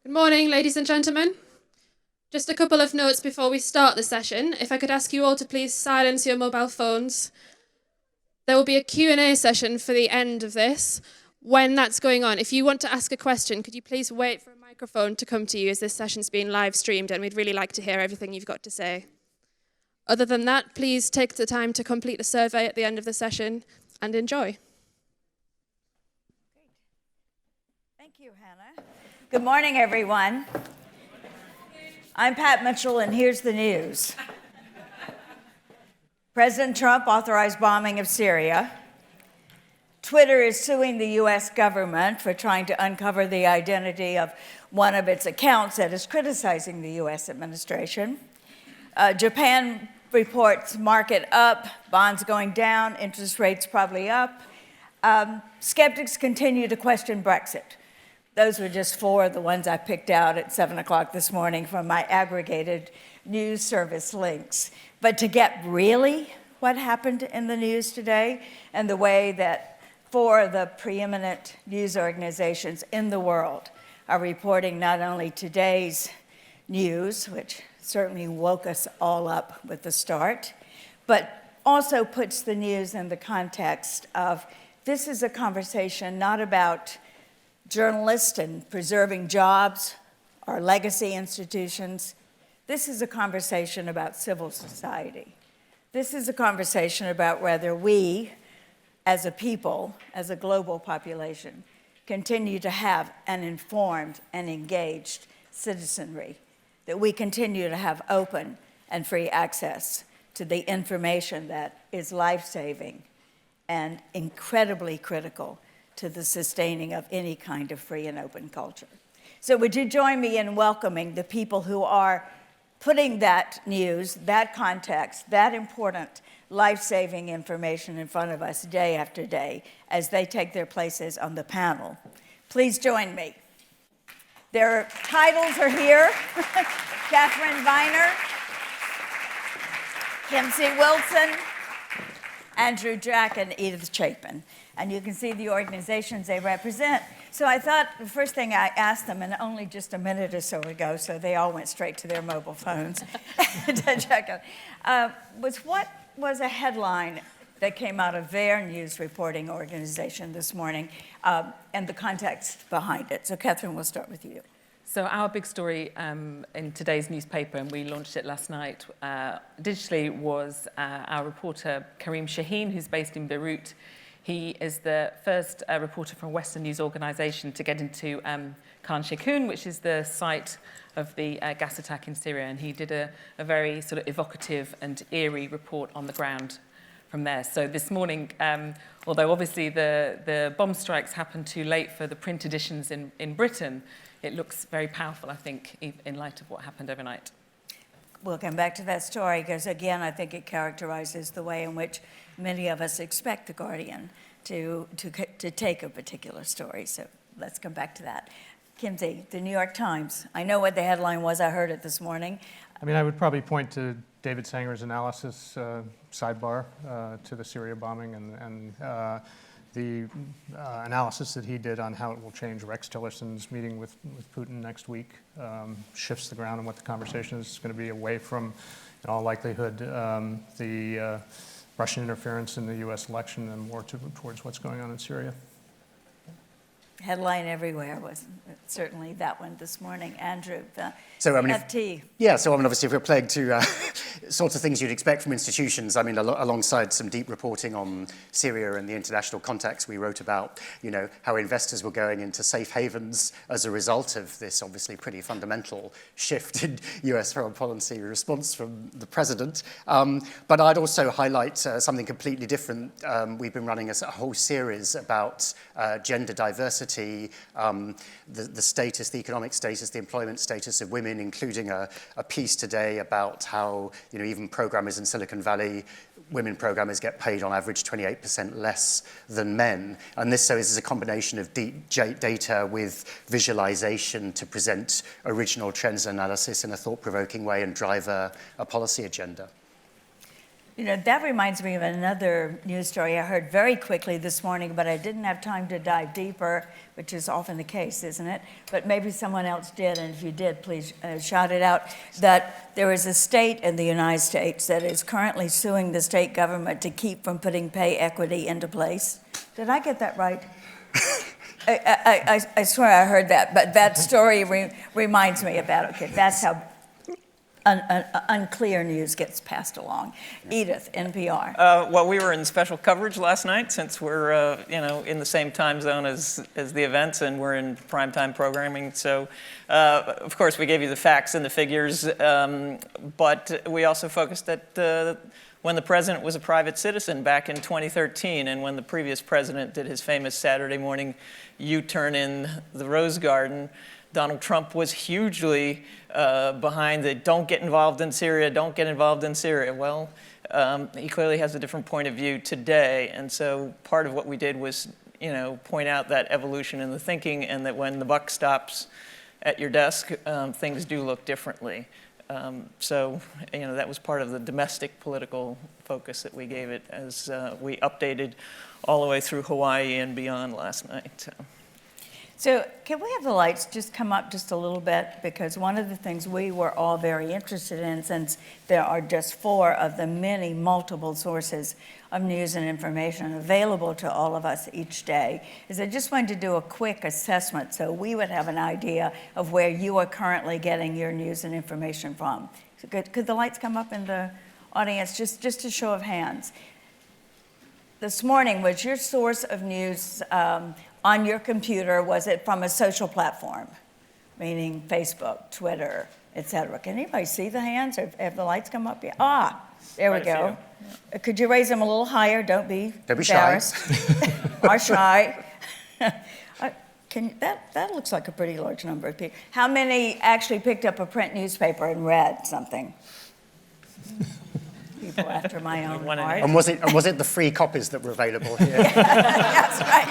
Good morning, ladies and gentlemen. Just a couple of notes before we start the session. If I could ask you all to please silence your mobile phones. There will be a Q&A session for the end of this. When that's going on, if you want to ask a question, could you please wait for a microphone to come to you, as this session's being live streamed and we'd really like to hear everything you've got to say. Other than that, please take the time to complete the survey at the end of the session and enjoy. Thank you, Hannah. Good morning, everyone. I'm Pat Mitchell, and here's the news. President Trump authorized bombing of Syria. Twitter is suing the U.S. government for trying to uncover the identity of one of its accounts that is criticizing the U.S. administration. Japan reports market up, bonds going down, interest rates probably up. Skeptics continue to question Brexit. Those were just four of the ones I picked out at 7 o'clock this morning from my aggregated news service links. But to get really what happened in the news today and the way that four of the preeminent news organizations in the world are reporting not only today's news, which certainly woke us all up with the start, but also puts the news in the context of this is a conversation not about journalists and preserving jobs or legacy institutions. This is a conversation about civil society. This is a conversation about whether we, as a people, as a global population, continue to have an informed and engaged citizenry, that we continue to have open and free access to the information that is life-saving and incredibly critical to the sustaining of any kind of free and open culture. So would you join me in welcoming the people who are putting that news, that context, that important life-saving information in front of us day after day as they take their places on the panel. Please join me. Their titles are here. Catherine Viner, Kimsey Wilson, Andrew Jack, and Edith Chapin. And you can see the organizations they represent. So I thought the first thing I asked them, and only just a minute or so ago, so they all went straight to their mobile phones to check out, was what was a headline that came out of their news reporting organization this morning, and the context behind it. So Catherine, we'll start with you. So our big story in today's newspaper, and we launched it last night digitally, was our reporter Karim Shaheen, who's based in Beirut. He is the first reporter from a Western news organization to get into Khan Sheikhoun, which is the site of the gas attack in Syria. And he did a very sort of evocative and eerie report on the ground from there. So this morning, although obviously the bomb strikes happened too late for the print editions in Britain, it looks very powerful, I think, in light of what happened overnight. We'll come back to that story because, again, I think it characterizes the way in which many of us expect The Guardian to take a particular story. So let's come back to that. Kimsey, the New York Times. I know what the headline was. I heard it this morning. I mean, I would probably point to David Sanger's analysis sidebar to the Syria bombing and the analysis that he did on how it will change Rex Tillerson's meeting with Putin next week shifts the ground on what the conversation is going to be away from, in all likelihood, the Russian interference in the U.S. election and more towards what's going on in Syria. Headline everywhere was certainly that one this morning. Andrew, the FT. Obviously, if we're playing to sorts of things you'd expect from institutions, I mean, alongside some deep reporting on Syria and the international context, we wrote about, how investors were going into safe havens as a result of this obviously pretty fundamental shift in US foreign policy response from the president. But I'd also highlight something completely different. We've been running a whole series about gender diversity, the status, the economic status, the employment status of women, including a piece today about how, even programmers in Silicon Valley, women programmers get paid on average 28% less than men. And this is a combination of deep data with visualization to present original trends analysis in a thought-provoking way and drive a policy agenda. You know, that reminds me of another news story I heard very quickly this morning, but I didn't have time to dive deeper, which is often the case, isn't it? But maybe someone else did, and if you did, please shout it out, that there is a state in the United States that is currently suing the state government to keep from putting pay equity into place. Did I get that right? I swear I heard that, but that story reminds me of that. Okay, that's how unclear news gets passed along. Edith, NPR. Well, we were in special coverage last night since we're in the same time zone as the events, and we're in primetime programming. So, of course, we gave you the facts and the figures, but we also focused at when the president was a private citizen back in 2013, and when the previous president did his famous Saturday morning U-turn in the Rose Garden. Donald Trump was hugely behind the don't get involved in Syria, don't get involved in Syria. Well, he clearly has a different point of view today. And so part of what we did was, point out that evolution in the thinking, and that when the buck stops at your desk, things do look differently. So, that was part of the domestic political focus that we gave it as we updated all the way through Hawaii and beyond last night. So can we have the lights just come up just a little bit? Because one of the things we were all very interested in, since there are just 4 of the many multiple sources of news and information available to all of us each day, is I just wanted to do a quick assessment so we would have an idea of where you are currently getting your news and information from. So could the lights come up in the audience, just a show of hands? This morning, was your source of news on your computer, was it from a social platform, meaning Facebook, Twitter, etc.? Can anybody see the hands? Have the lights come up yet? There we go. Could you raise them a little higher? Don't be embarrassed. Or shy. That looks like a pretty large number of people. How many actually picked up a print newspaper and read something? People after my own heart. And was it the free copies that were available here? That's right.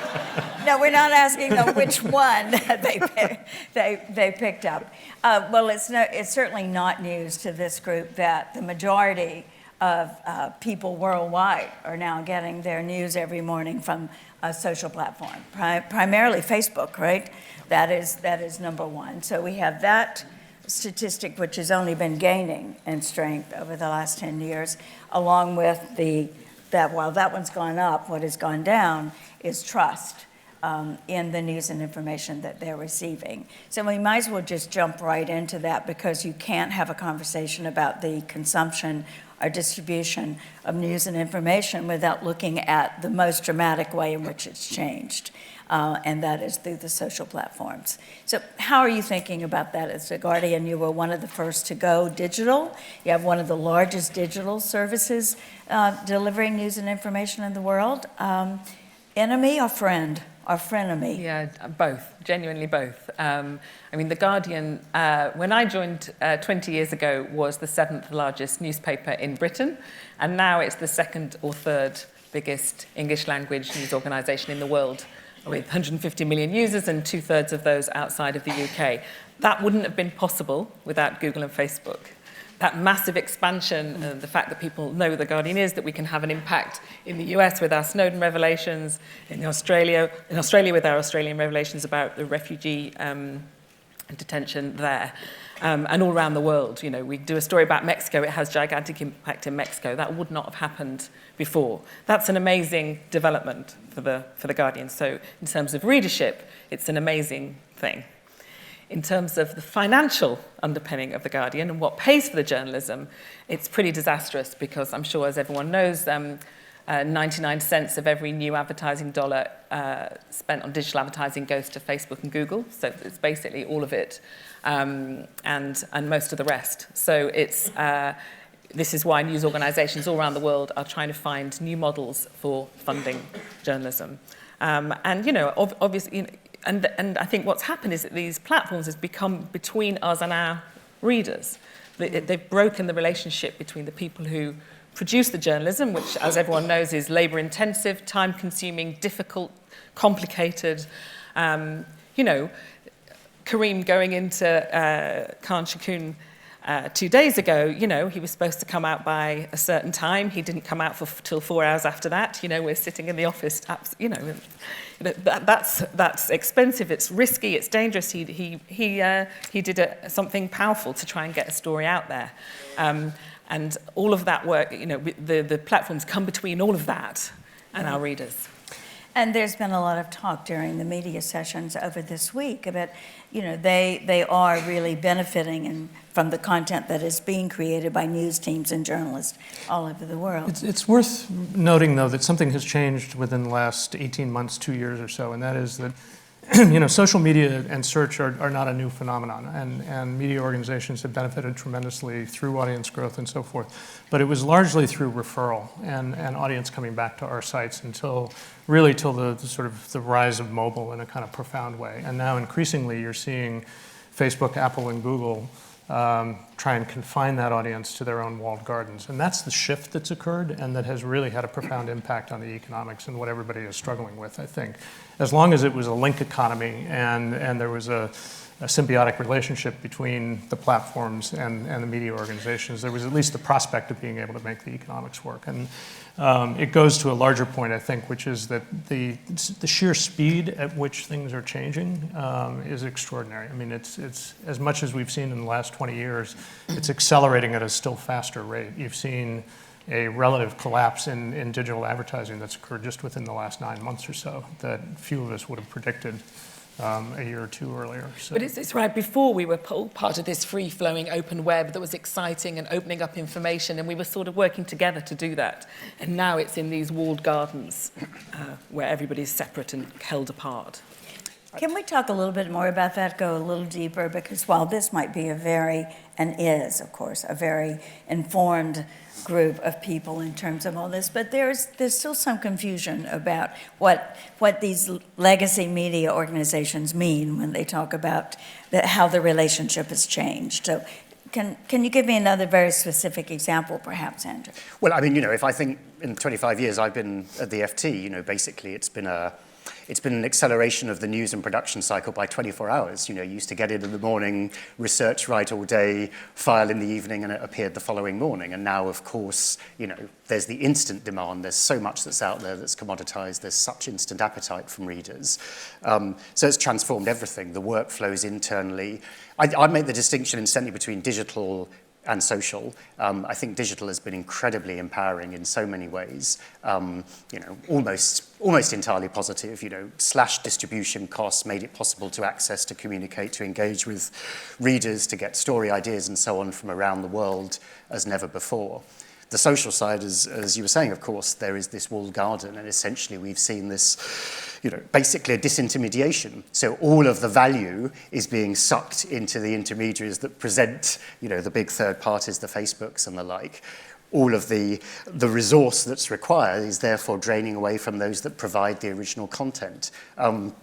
No, we're not asking them which one they picked up. Well, it's certainly not news to this group that the majority of people worldwide are now getting their news every morning from a social platform, primarily Facebook, right? That is number one. So we have that statistic, which has only been gaining in strength over the last 10 years, along with that while that one's gone up, what has gone down is trust in the news and information that they're receiving. So we might as well just jump right into that, because you can't have a conversation about the consumption or distribution of news and information without looking at the most dramatic way in which it's changed. And that is through the social platforms. So how are you thinking about that? As The Guardian, you were one of the first to go digital. You have one of the largest digital services delivering news and information in the world. Enemy or friend? Or frenemy? Yeah, both, genuinely both. The Guardian, when I joined 20 years ago, was the 7th largest newspaper in Britain, and now it's the 2nd or 3rd biggest English language news organisation in the world, with 150 million users and 2/3 of those outside of the UK. That wouldn't have been possible without Google and Facebook. That massive expansion, the fact that people know The Guardian is, that we can have an impact in the US with our Snowden revelations, in Australia with our Australian revelations about the refugee detention there, and all around the world. We do a story about Mexico, it has gigantic impact in Mexico. That would not have happened before. That's an amazing development for the Guardian. So in terms of readership, it's an amazing thing. In terms of the financial underpinning of The Guardian and what pays for the journalism, it's pretty disastrous, because I'm sure, as everyone knows, 99 cents of every new advertising dollar spent on digital advertising goes to Facebook and Google. So it's basically all of it, and most of the rest. So this is why news organizations all around the world are trying to find new models for funding journalism. Obviously, and I think what's happened is that these platforms has become between us and our readers. They've broken the relationship between the people who produce the journalism, which, as everyone knows, is labor-intensive, time-consuming, difficult, complicated. Kareem going into Khan Shaykhun 2 days ago, you know, he was supposed to come out by a certain time. He didn't come out till 4 hours after that. You know, we're sitting in the office, you know, that's expensive, it's risky, it's dangerous. He did something powerful to try and get a story out there. And all of that work, you know, the platforms come between all of that and our readers. And there's been a lot of talk during the media sessions over this week about, you know, they are really benefiting from the content that is being created by news teams and journalists all over the world. It's worth noting, though, that something has changed within the last 18 months, 2 years or so, and that is that you know, social media and search are not a new phenomenon, and media organizations have benefited tremendously through audience growth and so forth. But it was largely through referral and audience coming back to our sites until the sort of the rise of mobile in a kind of profound way. And now increasingly you're seeing Facebook, Apple, and Google try and confine that audience to their own walled gardens. And that's the shift that's occurred and that has really had a profound impact on the economics and what everybody is struggling with, I think. As long as it was a link economy and there was a symbiotic relationship between the platforms and the media organizations, there was at least the prospect of being able to make the economics work. And it goes to a larger point, I think, which is that the sheer speed at which things are changing is extraordinary. I mean, it's as much as we've seen in the last 20 years, it's accelerating at a still faster rate. You've seen a relative collapse in digital advertising that's occurred just within the last 9 months or so that few of us would have predicted a year or two earlier. So. But it's right, before we were part of this free-flowing open web that was exciting and opening up information, and we were sort of working together to do that. And now it's in these walled gardens where everybody's separate and held apart. Can we talk a little bit more about that, go a little deeper? Because while this might be and is, of course, a very informed group of people in terms of all this, but there's still some confusion about what these legacy media organizations mean when they talk about how the relationship has changed. So can you give me another very specific example, perhaps, Andrew? Well, I mean, you know, if I think in 25 years I've been at the FT, you know, basically it's been an acceleration of the news and production cycle by 24 hours. You know, you used to get in the morning, research right all day, file in the evening, and it appeared the following morning. And now, of course, you know, there's the instant demand. There's so much that's out there that's commoditized. There's such instant appetite from readers. So it's transformed everything, the workflows internally. I make the distinction instantly between digital and social. I think digital has been incredibly empowering in so many ways. You know, almost entirely positive. You know, slashed distribution costs, made it possible to access, to communicate, to engage with readers, to get story ideas and so on from around the world as never before. The social side, as you were saying, of course, there is this walled garden, and essentially we've seen this, you know, basically a disintermediation. So all of the value is being sucked into the intermediaries that present, you know, the big third parties, the Facebooks and the like. All of the resource that's required is therefore draining away from those that provide the original content. And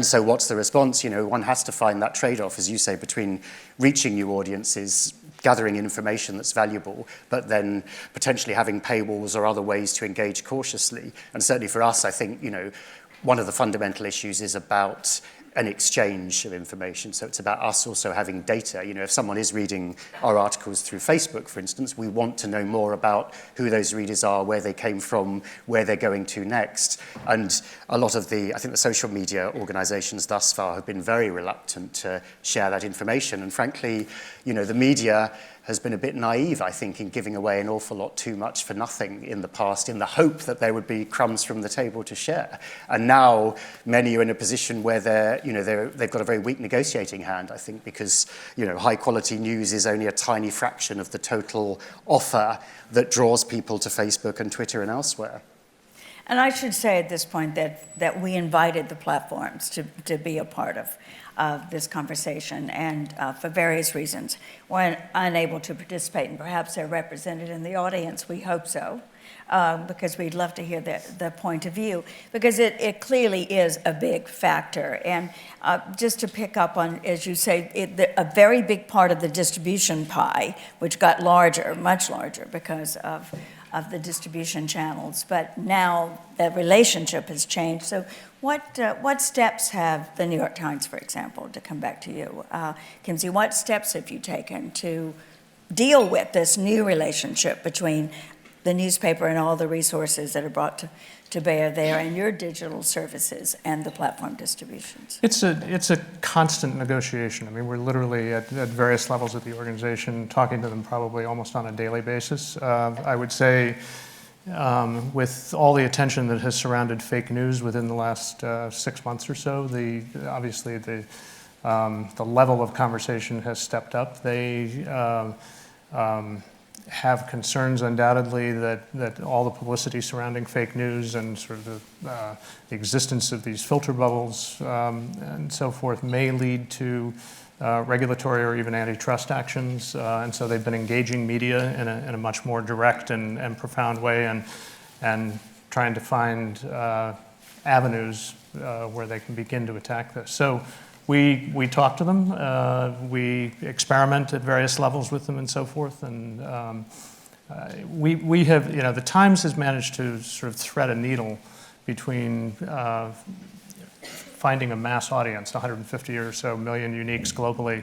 so what's the response? You know, one has to find that trade-off, as you say, between reaching new audiences, gathering information that's valuable, but then potentially having paywalls or other ways to engage cautiously. And certainly for us, I think, you know, one of the fundamental issues is about an exchange of information. So it's about us also having data. You know, if someone is reading our articles through Facebook, for instance, we want to know more about who those readers are, where they came from, where they're going to next. And a lot of I think the social media organizations thus far have been very reluctant to share that information. And frankly, you know, the media has been a bit naive, I think, in giving away an awful lot too much for nothing in the past, in the hope that there would be crumbs from the table to share. And now many are in a position where they've got a very weak negotiating hand, I think, because, you know, high quality news is only a tiny fraction of the total offer that draws people to Facebook and Twitter and elsewhere. And I should say at this point that we invited the platforms to be a part of this conversation, and for various reasons were unable to participate, and perhaps they're represented in the audience. We hope so, because we'd love to hear the point of view, because it clearly is a big factor. And just to pick up on, as you say, a very big part of the distribution pie, which got larger, much larger, because of the distribution channels, but now the relationship has changed. So what steps have the New York Times, for example, to come back to you, Kimsey, what steps have you taken to deal with this new relationship between the newspaper and all the resources that are brought to bear there and your digital services and the platform distributions? It's a constant negotiation. I mean, we're literally at various levels of the organization talking to them probably almost on a daily basis. I would say with all the attention that has surrounded fake news within the last 6 months or so, obviously the level of conversation has stepped up. They have concerns undoubtedly that all the publicity surrounding fake news and sort of the existence of these filter bubbles and so forth may lead to regulatory or even antitrust actions. And so they've been engaging media in a much more direct and profound way and trying to find avenues where they can begin to attack this. So we talk to them, we experiment at various levels with them and so forth, and we have, the Times has managed to sort of thread a needle between finding a mass audience, 150 or so million uniques globally,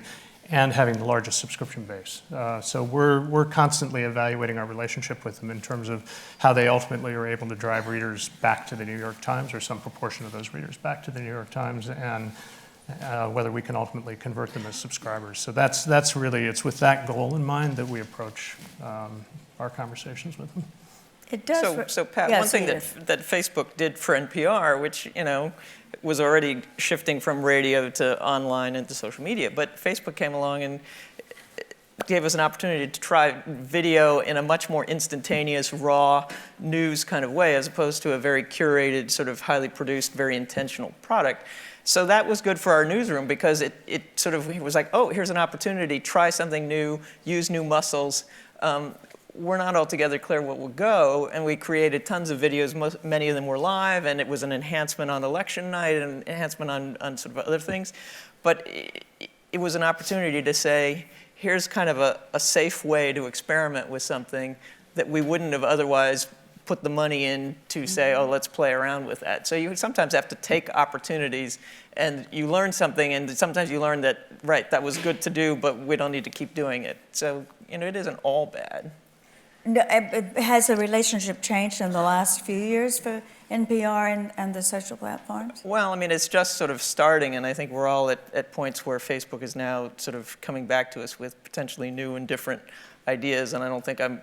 and having the largest subscription base. So we're constantly evaluating our relationship with them in terms of how they ultimately are able to drive readers back to the New York Times, or some proportion of those readers back to the New York Times, and whether we can ultimately convert them as subscribers. So that's really, it's with that goal in mind that we approach our conversations with them. It does. So Pat, Yes, one thing that Facebook did for NPR, which was already shifting from radio to online and to social media, but Facebook came along and gave us an opportunity to try video in a much more instantaneous, raw news kind of way, as opposed to a very curated, sort of highly produced, very intentional product. So that was good for our newsroom because it was like, oh, here's an opportunity, try something new, use new muscles. We're not altogether clear what will go, and we created tons of videos. Many of them were live, and it was an enhancement on election night and an enhancement on sort of other things. But it was an opportunity to say, here's kind of a safe way to experiment with something that we wouldn't have otherwise put the money in to say, oh, let's play around with that. So you sometimes have to take opportunities, and you learn something, and sometimes you learn that, right, that was good to do, but we don't need to keep doing it. So, it isn't all bad. No, has the relationship changed in the last few years for NPR and the social platforms? Well, it's just sort of starting, and I think we're all at points where Facebook is now sort of coming back to us with potentially new and different ideas, and I don't think I'm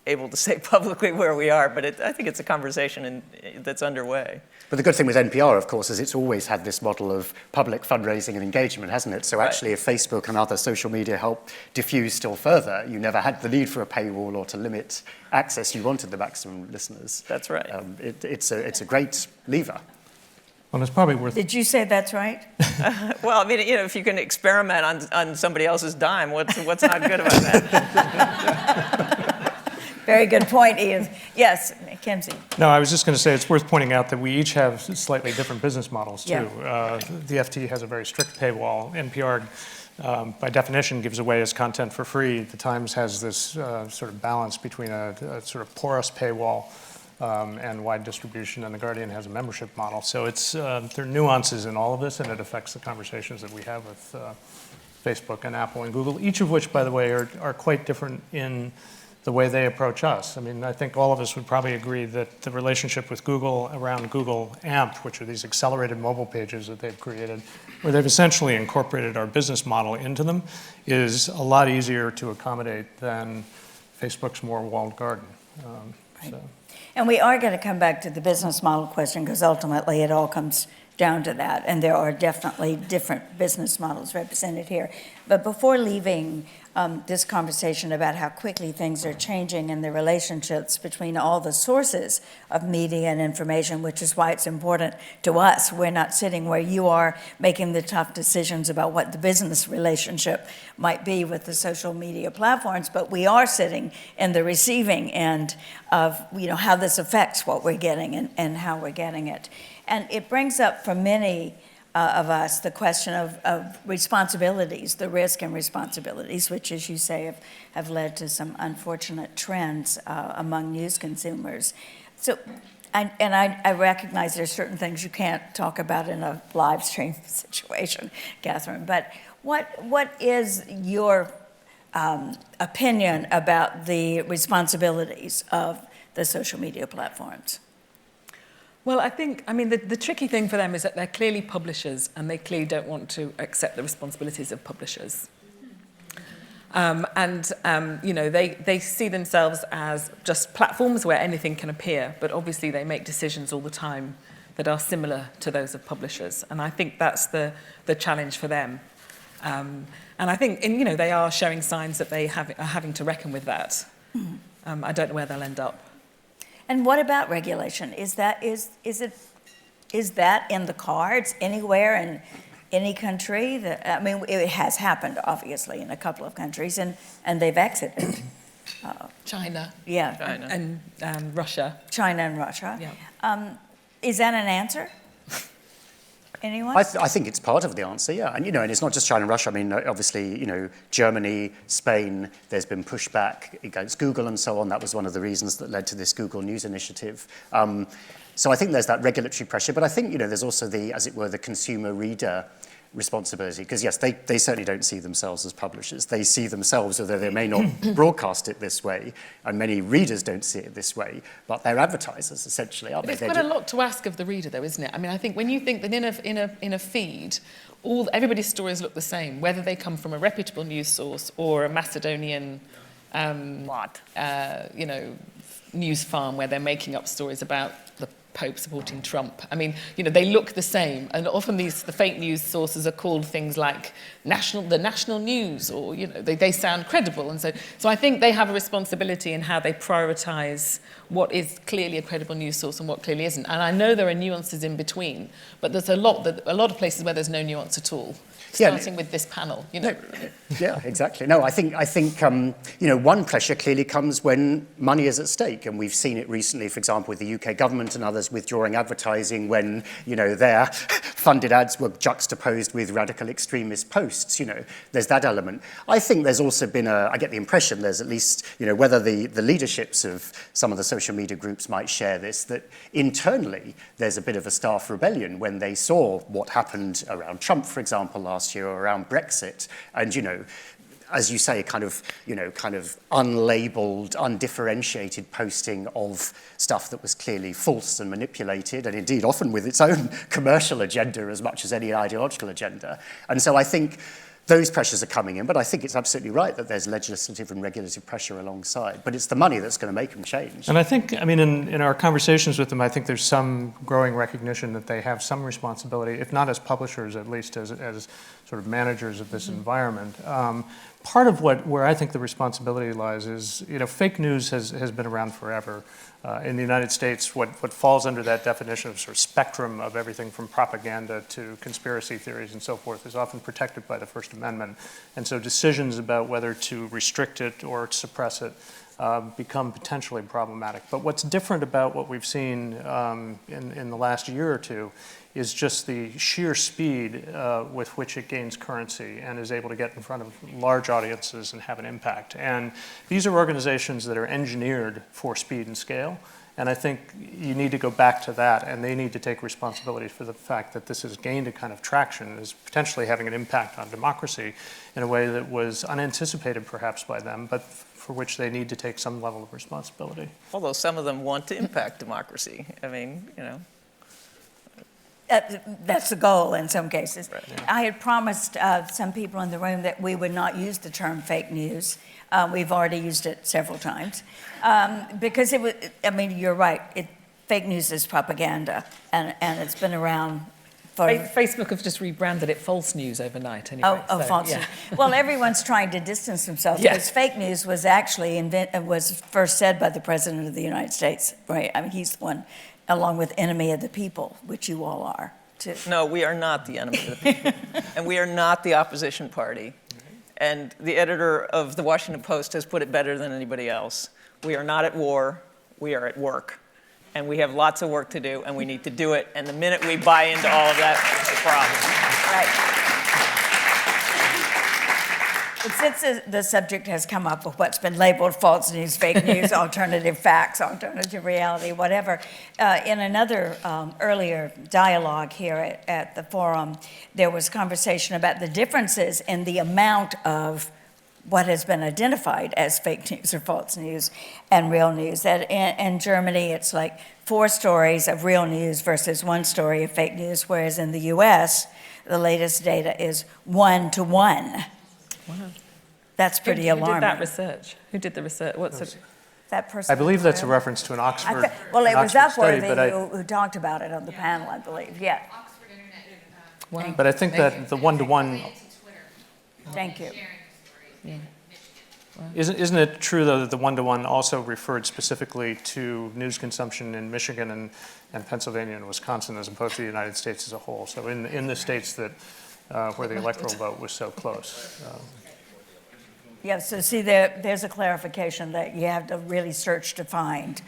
able to say publicly where we are, but I think it's a conversation that's underway. But the good thing with NPR, of course, is it's always had this model of public fundraising and engagement, hasn't it? So actually, if Facebook and other social media help diffuse still further, you never had the need for a paywall or to limit access. You wanted the maximum listeners. That's right. It's a great lever. Well, it's probably worth. Did you say that's right? Well, if you can experiment on somebody else's dime, what's not good about that? Very good point, Ian. Yes, Mackenzie. No, I was just going to say it's worth pointing out that we each have slightly different business models, too. Yeah. The FT has a very strict paywall. NPR, by definition, gives away its content for free. The Times has this sort of balance between a sort of porous paywall and wide distribution, and The Guardian has a membership model. So there are nuances in all of this, and it affects the conversations that we have with Facebook and Apple and Google, each of which, by the way, are quite different in the way they approach us. I think all of us would probably agree that the relationship with Google around Google AMP, which are these accelerated mobile pages that they've created, where they've essentially incorporated our business model into them, is a lot easier to accommodate than Facebook's more walled garden. Right. And we are going to come back to the business model question, because ultimately it all comes down to that, and there are definitely different business models represented here. But before leaving this conversation about how quickly things are changing and the relationships between all the sources of media and information, which is why it's important to us. We're not sitting where you are making the tough decisions about what the business relationship might be with the social media platforms, but we are sitting in the receiving end of how this affects what we're getting and how we're getting it. And it brings up for many of us the question of responsibilities, the risk and responsibilities, which, as you say, have led to some unfortunate trends among news consumers. So, I recognize there's certain things you can't talk about in a live stream situation, Catherine, but what is your opinion about the responsibilities of the social media platforms? Well, I mean, the tricky thing for them is that they're clearly publishers and they clearly don't want to accept the responsibilities of publishers. You know, they see themselves as just platforms where anything can appear, but obviously they make decisions all the time that are similar to those of publishers. And I think that's the challenge for them. And I think, you know, they are showing signs that they are having to reckon with that. I don't know where they'll end up. And what about regulation? Is that in the cards anywhere in any country? I mean, it has happened, obviously, in a couple of countries, and they've exited. China. Yeah. China. And Russia. China and Russia. Yeah. Is that an answer? Anyone? I think it's part of the answer, yeah. And, you know, and it's not just China and Russia. I mean, obviously, you know, Germany, Spain, there's been pushback against Google and so on. That was one of the reasons that led to this Google News initiative. So I think there's that regulatory pressure. But I think, you know, there's also the, as it were, the consumer reader responsibility. Because, yes, they certainly don't see themselves as publishers. They see themselves, although they may not broadcast it this way, and many readers don't see it this way, but they're advertisers, essentially, aren't But they? it's quite a lot to ask of the reader, though, isn't it? I mean, I think when you think that in a feed, everybody's stories look the same, whether they come from a reputable news source or a Macedonian you know, news farm where they're making up stories about the Pope supporting Trump. I mean, you know, they look the same, and often the fake news sources are called things like the national news, or, you know, they sound credible, and so I think they have a responsibility in how they prioritise what is clearly a credible news source and what clearly isn't. And I know there are nuances in between, but there's a lot of places where there's no nuance at all. Starting with this panel, you know. No, yeah, exactly. No, I think you know, one pressure clearly comes when money is at stake, and we've seen it recently, for example, with the UK government and others withdrawing advertising when, you know, their funded ads were juxtaposed with radical extremist posts. You know, there's that element. I think there's also been I get the impression there's at least, you know, whether the leaderships of some of the social media groups might share this, that internally there's a bit of a staff rebellion when they saw what happened around Trump, for example, last year, or around Brexit, and, you know, as you say, kind of unlabeled, undifferentiated posting of stuff that was clearly false and manipulated, and indeed often with its own commercial agenda as much as any ideological agenda. And so I think those pressures are coming in, but I think it's absolutely right that there's legislative and regulative pressure alongside. But it's the money that's going to make them change. And I think, I mean, in our conversations with them, I think there's some growing recognition that they have some responsibility, if not as publishers, at least as sort of managers of this environment. Part of where I think the responsibility lies is, you know, fake news has been around forever. In the United States, what falls under that definition of sort of spectrum of everything from propaganda to conspiracy theories and so forth is often protected by the First Amendment. And so decisions about whether to restrict it or suppress it become potentially problematic. But what's different about what we've seen in the last year or two is just the sheer speed with which it gains currency and is able to get in front of large audiences and have an impact. And these are organizations that are engineered for speed and scale. And I think you need to go back to that, and they need to take responsibility for the fact that this has gained a kind of traction, is potentially having an impact on democracy in a way that was unanticipated perhaps by them, but for which they need to take some level of responsibility. Although some of them want to impact democracy. I mean, you know. That's the goal in some cases. Right. Yeah. I had promised some people in the room that we would not use the term fake news. We've already used it several times. Because it was, I mean, you're right, fake news is propaganda, and it's been around for... Facebook have just rebranded it false news overnight anyway. Oh, false news. Well, everyone's trying to distance themselves, because fake news was actually was first said by the President of the United States, right? I mean, he's the one, along with enemy of the people, which you all are, too. No, we are not the enemy of the people. And we are not the opposition party. And the editor of the Washington Post has put it better than anybody else. We are not at war, we are at work. And we have lots of work to do, and we need to do it. And the minute we buy into all of that, it's a problem. Right. But since the subject has come up of what's been labeled false news, fake news, alternative facts, alternative reality, whatever, in another earlier dialogue here at the forum, there was conversation about the differences in the amount of what has been identified as fake news or false news and real news. That in Germany, it's like 4 stories of real news versus 1 story of fake news, whereas in the US, the latest data is 1 to 1. Wow. That's pretty Who alarming. did that research? Who did the research? What's it? That person. I believe that's a reference to an Oxford, Well, it an was Oxford study, Upworthy who talked about it on the panel, I believe. Yeah, Wow. but I think that the one-to-one, thank you. isn't it true, though, that the one-to-one also referred specifically to news consumption in Michigan and Pennsylvania and Wisconsin as opposed to the United States as a whole? So in the states that where the electoral vote was so close. Yeah, so see, there's a clarification that you have to really search to find,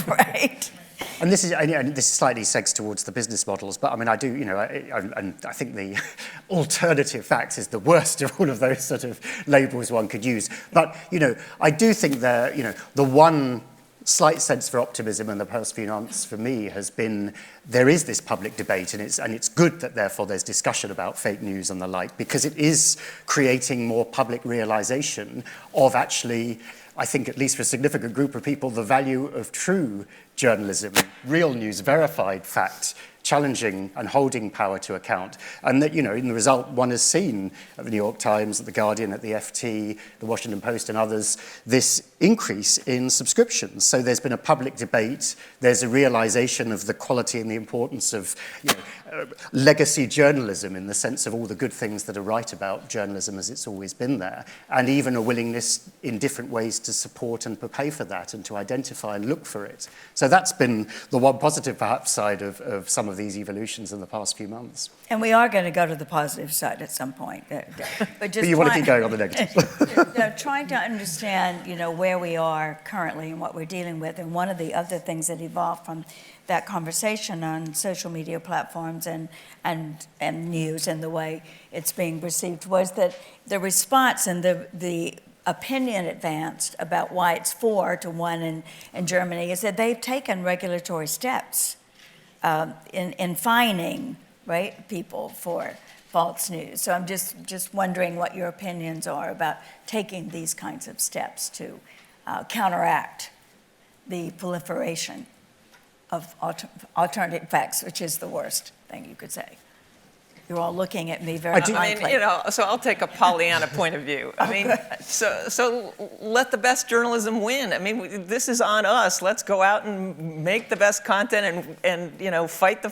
right? And this is slightly segs towards the business models, but I mean, I do, you know, I think the alternative facts is the worst of all of those sort of labels one could use. But, you know, I do think that, you know, the one slight sense for optimism in the past few months for me has been there is this public debate, and it's good that therefore there's discussion about fake news and the like, because it is creating more public realization of actually, I think at least for a significant group of people, the value of true journalism, real news, verified fact, challenging and holding power to account. And that, you know, in the result, one has seen at the New York Times, at the Guardian, at the FT, the Washington Post and others, this increase in subscriptions. So there's been a public debate, there's a realization of the quality and the importance of, you know, legacy journalism in the sense of all the good things that are right about journalism as it's always been there, and even a willingness in different ways to support and to pay for that and to identify and look for it. So that's been the one positive, perhaps, side of some of these evolutions in the past few months. And we are going to go to the positive side at some point. But But you want to keep going on the negative. Trying to understand, you know, where we are currently and what we're dealing with. And one of the other things that evolved from that conversation on social media platforms and news and the way it's being received was that the response and the opinion advanced about why it's 4 to 1 in Germany is that they've taken regulatory steps in fining, right, people for false news. So I'm just wondering what your opinions are about taking these kinds of steps to counteract the proliferation of alternative facts, which is the worst thing you could say. You're all looking at me very blankly. I mean, you know, so I'll take a Pollyanna point of view. I mean, so let the best journalism win. I mean, this is on us. Let's go out and make the best content and you know, fight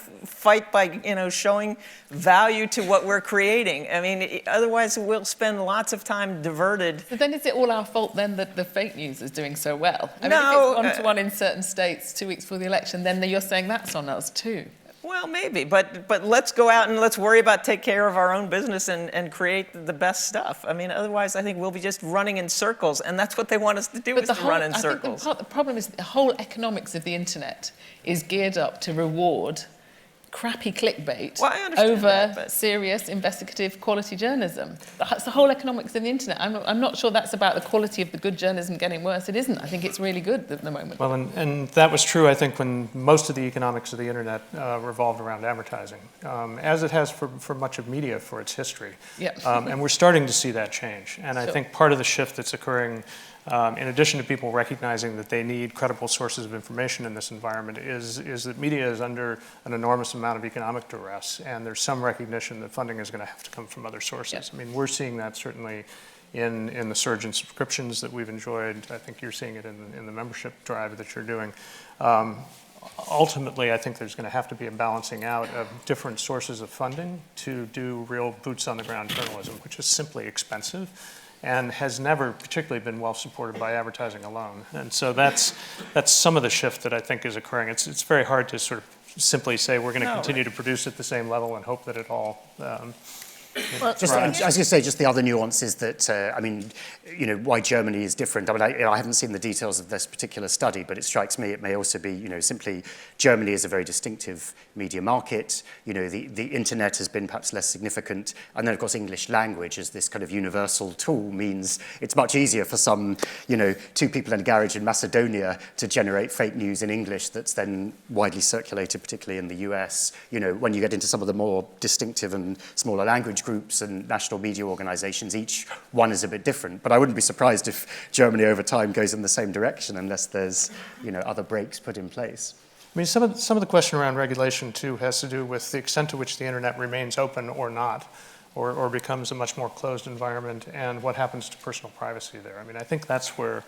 by, you know, showing value to what we're creating. I mean, otherwise we'll spend lots of time diverted. So then is it all our fault then that the fake news is doing so well? I mean, No, if it's 1 to 1 in certain states 2 weeks before the election, then you're saying that's on us too. Well, maybe, but let's go out and let's worry about take care of our own business and create the best stuff. I mean, otherwise I think we'll be just running in circles, and that's what they want us to do, is to run in circles. I think the problem is the whole economics of the internet is geared up to reward crappy clickbait over serious, investigative, quality journalism. That's the whole economics of the internet. I'm not sure that's about the quality of the good journalism getting worse. It isn't. I think it's really good at the moment. Well, and that was true, I think, when most of the economics of the internet revolved around advertising, as it has for much of media for its history. Yeah. And we're starting to see that change. And I Sure. think part of the shift that's occurring, in addition to people recognizing that they need credible sources of information in this environment, is that media is under an enormous amount of economic duress, and there's some recognition that funding is going to have to come from other sources. Yeah. I mean, we're seeing that certainly in the surge in subscriptions that we've enjoyed. I think you're seeing it in the membership drive that you're doing. Ultimately, I think there's going to have to be a balancing out of different sources of funding to do real boots-on-the-ground journalism, which is simply expensive and has never particularly been well supported by advertising alone. And so that's some of the shift that I think is occurring. It's very hard to sort of simply say we're going to continue to produce at the same level and hope that it all Well, Just, I was going to say, just the other nuance is that, I mean, you know, why Germany is different. I mean, I haven't seen the details of this particular study, but it strikes me it may also be, you know, simply Germany is a very distinctive media market. You know, the internet has been perhaps less significant. And then, of course, English language as this kind of universal tool means it's much easier for some, you know, two people in a garage in Macedonia to generate fake news in English that's then widely circulated, particularly in the US. You know, when you get into some of the more distinctive and smaller language groups and national media organizations. Each one is a bit different, but I wouldn't be surprised if Germany over time goes in the same direction unless there's, other breaks put in place. I mean, some of the question around regulation, too, has to do with the extent to which the internet remains open or not, or becomes a much more closed environment, and what happens to personal privacy there. I mean, I think that's where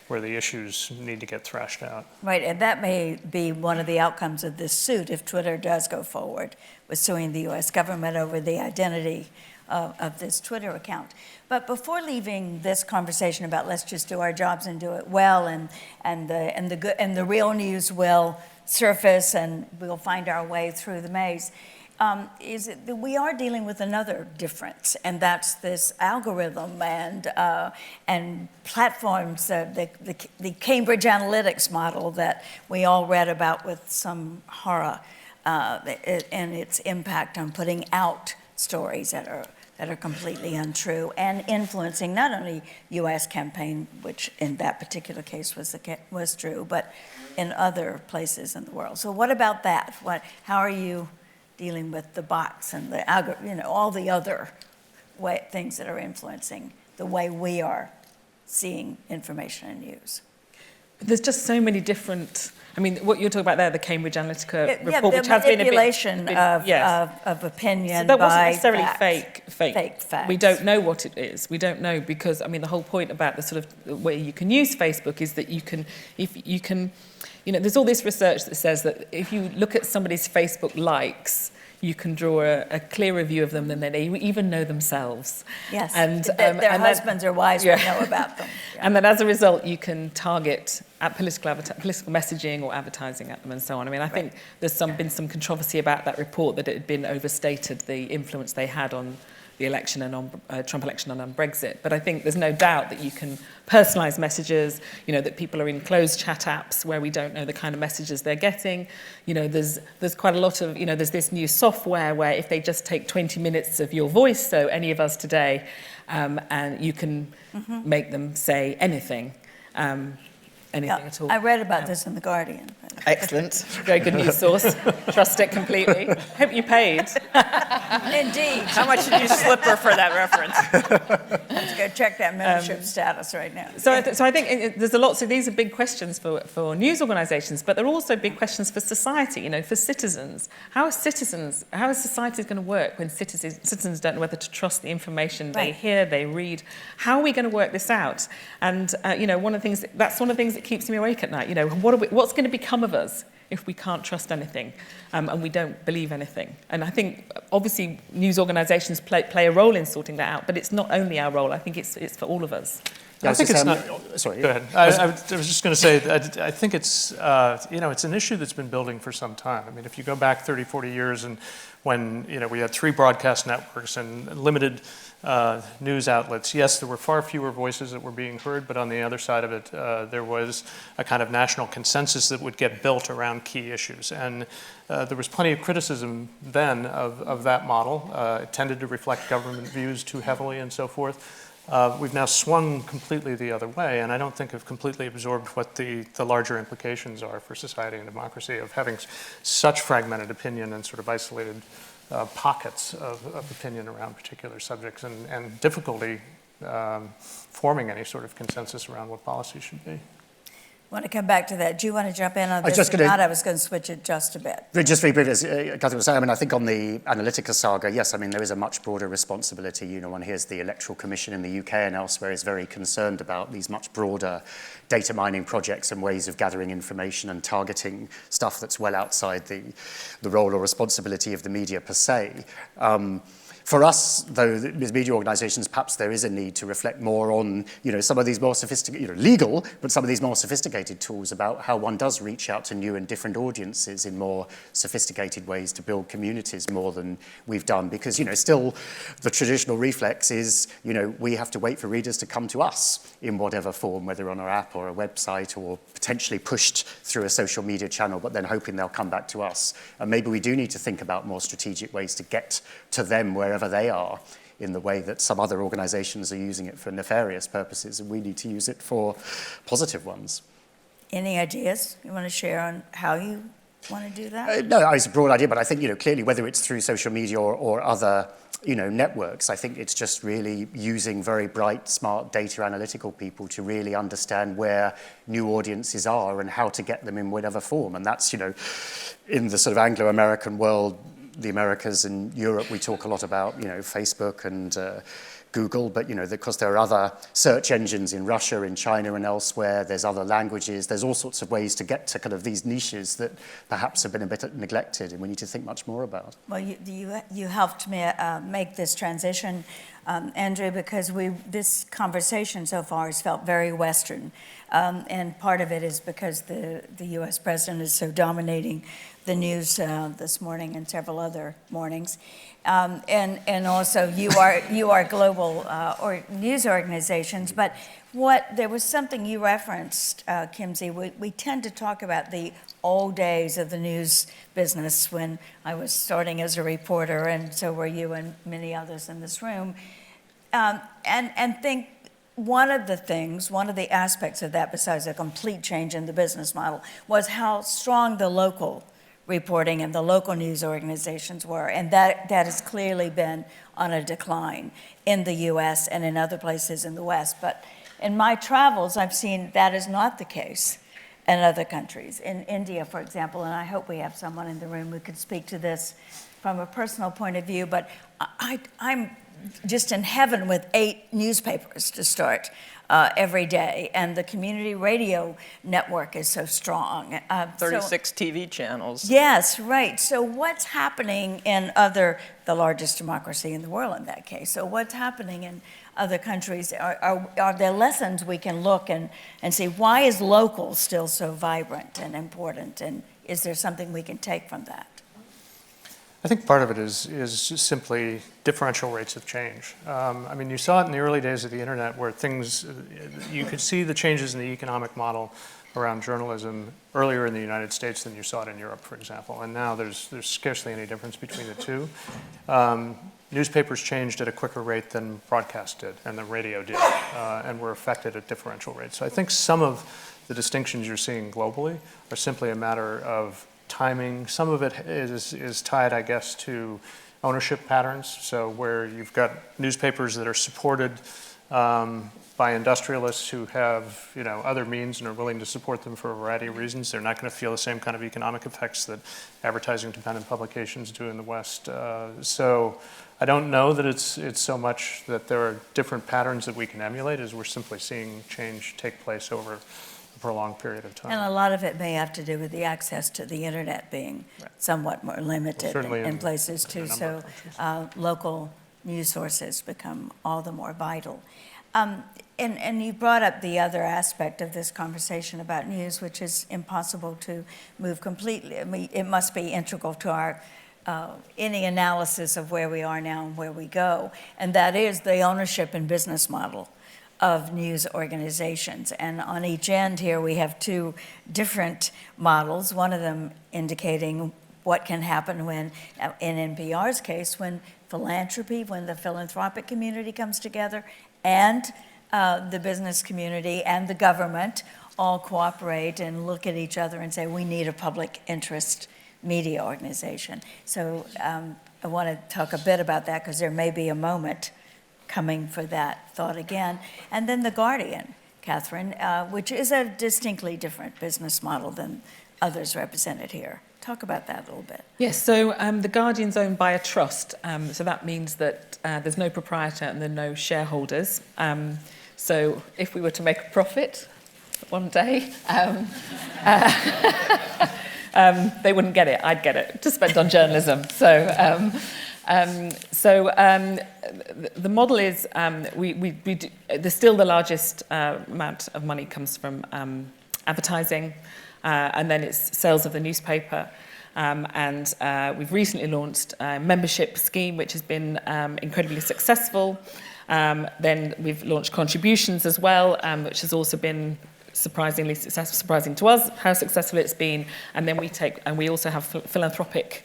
the issues need to get thrashed out. Right, and that may be one of the outcomes of this suit if Twitter does go forward with suing the U.S. government over the identity of this Twitter account. But before leaving this conversation about let's just do our jobs and do it well, and the real news will surface and we'll find our way through the maze, is that we are dealing with another difference, and that's this algorithm and platforms, the Cambridge Analytics model that we all read about with some horror, and its impact on putting out stories that are completely untrue and influencing not only U.S. campaign, which in that particular case was true, but in other places in the world. So what about that? How are you dealing with the bots and the all the other things that are influencing the way we are seeing information and news? There's just so many different. I mean, what you're talking about there, the Cambridge Analytica report, the which has been a bit manipulation of opinion so that wasn't by necessarily facts. fake facts. We don't know what it is. We don't know because, I mean, the whole point about the sort of way you can use Facebook is that there's all this research that says that if you look at somebody's Facebook likes, you can draw a clearer view of them than they even know themselves. Yes, and their husbands or wives will know about them. Yeah. And then as a result, you can target at political messaging or advertising at them and so on. I mean, I think there's been some controversy about that report, that it had been overstated, the influence they had on the election and on Trump election and on Brexit. But I think there's no doubt that you can personalize messages, that people are in closed chat apps where we don't know the kind of messages they're getting. There's quite a lot of, there's this new software where if they just take 20 minutes of your voice, so any of us today, and you can make them say anything. Anything at all. I read about this in The Guardian. Excellent. Very good news source. Trust it completely. Hope you paid. Indeed. How much did you slip her for that reference? Let's go check that membership status right now. So I think there's a lot. So these are big questions for news organisations, but they're also big questions for society. For citizens. How is society going to work when citizens don't know whether to trust the information they hear, they read? How are we going to work this out? And one of the things that keeps me awake at night. What's going to become of us if we can't trust anything and we don't believe anything? And I think obviously news organisations play a role in sorting that out, but it's not only our role. I think it's for all of us. I think it's not. Sorry. Go ahead. I was just going to say that I think it's it's an issue that's been building for some time. I mean, if you go back 30, 40 years, and when we had 3 broadcast networks and limited news outlets, yes, there were far fewer voices that were being heard, but on the other side of it, there was a kind of national consensus that would get built around key issues. And there was plenty of criticism then of that model. It tended to reflect government views too heavily and so forth. We've now swung completely the other way, and I don't think have completely absorbed what the larger implications are for society and democracy of having such fragmented opinion and sort of isolated pockets of opinion around particular subjects and difficulty forming any sort of consensus around what policy should be. I want to come back to that. Do you want to jump in on this? I was going to switch it just a bit. Just very briefly, as Catherine was saying, I think on the Analytica saga, yes, there is a much broader responsibility. One hears the Electoral Commission in the UK and elsewhere is very concerned about these much broader data mining projects and ways of gathering information and targeting stuff that's well outside the role or responsibility of the media per se. For us, though, as media organisations, perhaps there is a need to reflect more on, some of these more sophisticated, legal, but some of these more sophisticated tools about how one does reach out to new and different audiences in more sophisticated ways to build communities more than we've done. Because, still the traditional reflex is, we have to wait for readers to come to us in whatever form, whether on our app or a website or potentially pushed through a social media channel, but then hoping they'll come back to us. And maybe we do need to think about more strategic ways to get to them wherever they are, in the way that some other organisations are using it for nefarious purposes, and we need to use it for positive ones. Any ideas you want to share on how you want to do that? No, it's a broad idea, but I think clearly whether it's through social media or other networks. I think it's just really using very bright, smart data analytical people to really understand where new audiences are and how to get them in whatever form. And that's, in the sort of Anglo-American world, the Americas and Europe, we talk a lot about, Facebook and Google, but because there are other search engines in Russia, in China and elsewhere, there's other languages, there's all sorts of ways to get to kind of these niches that perhaps have been a bit neglected and we need to think much more about. Well, you helped me make this transition, Andrew, because this conversation so far has felt very Western, and part of it is because the U.S. president is so dominating the news this morning and several other mornings. And also you are global news organizations, but there was something you referenced, Kimsey. We tend to talk about the old days of the news business when I was starting as a reporter, and so were you and many others in this room, and think one of the aspects of that, besides a complete change in the business model, was how strong the local reporting and the local news organizations were, and that has clearly been on a decline in the U.S. and in other places in the West. But in my travels, I've seen that is not the case in other countries. In India, for example, and I hope we have someone in the room who could speak to this from a personal point of view, but I'm just in heaven with 8 newspapers to start every day, and the community radio network is so strong. 36 TV channels. Yes, right. So what's happening in the largest democracy in the world in that case? So what's happening in other countries? Are there lessons we can look and see, why is local still so vibrant and important, and is there something we can take from that? I think part of it is simply differential rates of change. You saw it in the early days of the internet where you could see the changes in the economic model around journalism earlier in the United States than you saw it in Europe, for example. And now there's scarcely any difference between the two. Newspapers changed at a quicker rate than broadcast did and the radio did, and were affected at differential rates. So I think some of the distinctions you're seeing globally are simply a matter of timing. Some of it is tied, I guess, to ownership patterns. So where you've got newspapers that are supported by industrialists who have other means and are willing to support them for a variety of reasons, they're not going to feel the same kind of economic effects that advertising-dependent publications do in the West. So I don't know that it's so much that there are different patterns that we can emulate, as we're simply seeing change take place over a prolonged period of time. And a lot of it may have to do with the access to the internet being somewhat more limited in places too. So local news sources become all the more vital. And you brought up the other aspect of this conversation about news, which is impossible to move completely. I mean, it must be integral to our any analysis of where we are now and where we go, and that is the ownership and business model of news organizations. And on each end here, we have 2 different models, one of them indicating what can happen when, in NPR's case, when the philanthropic community comes together and the business community and the government all cooperate and look at each other and say, we need a public interest media organization. So I want to talk a bit about that, because there may be a moment coming for that thought again. And then The Guardian, Catherine, which is a distinctly different business model than others represented here. Talk about that a little bit. Yes, so The Guardian's owned by a trust, so that means that there's no proprietor and there are no shareholders. So if we were to make a profit one day, they wouldn't get it, I'd get it, to spend on journalism. So the model is, there's still the largest amount of money comes from advertising, and then it's sales of the newspaper. And we've recently launched a membership scheme, which has been incredibly successful. Then we've launched contributions as well, which has also been surprising to us how successful it's been. And then we also have philanthropic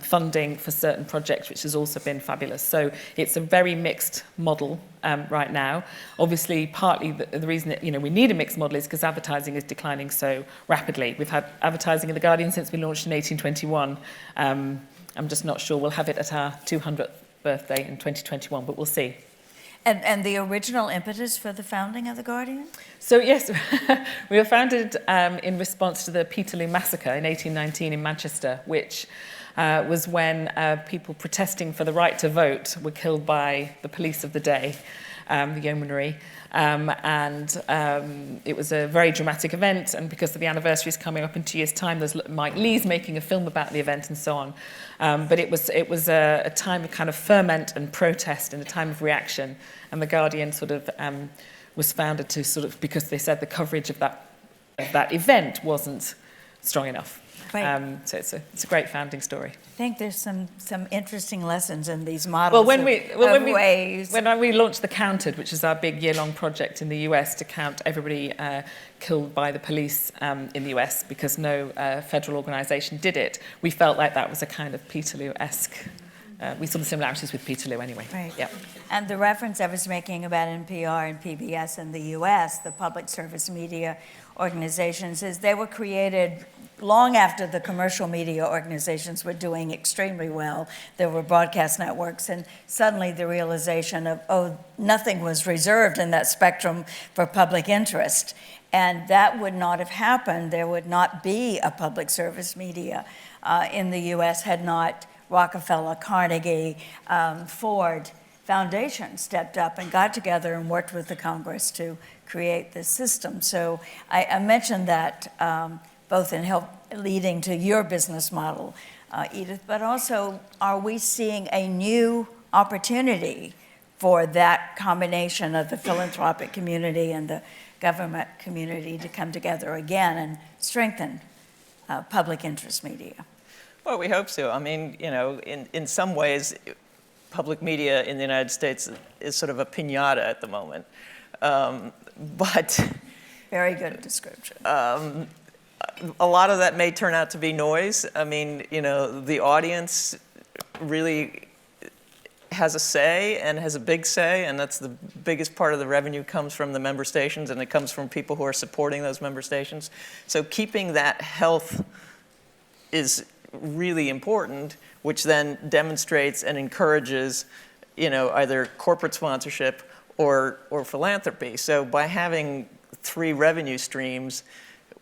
funding for certain projects, which has also been fabulous. So it's a very mixed model right now. Obviously, partly the reason that we need a mixed model is because advertising is declining so rapidly. We've had advertising in The Guardian since we launched in 1821. I'm just not sure we'll have it at our 200th birthday in 2021, but we'll see. And the original impetus for the founding of The Guardian? So yes, we were founded in response to the Peterloo Massacre in 1819 in Manchester, which was when people protesting for the right to vote were killed by the police of the day, the yeomanry. It was a very dramatic event, and because of the anniversary is coming up in 2 years' time, there's Mike Lee's making a film about the event and so on. But it was a time of kind of ferment and protest and a time of reaction, and The Guardian sort of was founded to sort of, because they said the coverage of that event wasn't strong enough. Right. So it's a great founding story. I think there's some interesting lessons in these models When we launched The Counted, which is our big year-long project in the US to count everybody killed by the police in the US, because no federal organisation did it, we felt like that was a kind of Peterloo-esque. We saw the similarities with Peterloo anyway. Right. Yep. And the reference I was making about NPR and PBS in the US, the public service media organizations, is they were created long after the commercial media organizations were doing extremely well. There were broadcast networks, and suddenly the realization of, nothing was reserved in that spectrum for public interest. And that would not have happened. There would not be a public service media in the US had not Rockefeller, Carnegie, Ford Foundation stepped up and got together and worked with the Congress to create this system. So I mentioned that both in help leading to your business model, Edith, but also, are we seeing a new opportunity for that combination of the philanthropic community and the government community to come together again and strengthen public interest media? Well, we hope so. I mean, in some ways, public media in the United States is sort of a piñata at the moment. But very good description. A lot of that may turn out to be noise. I mean, the audience really has a say and has a big say, and that's the biggest part of the revenue comes from the member stations, and it comes from people who are supporting those member stations. So keeping that health is really important, which then demonstrates and encourages, either corporate sponsorship or philanthropy. So by having 3 revenue streams,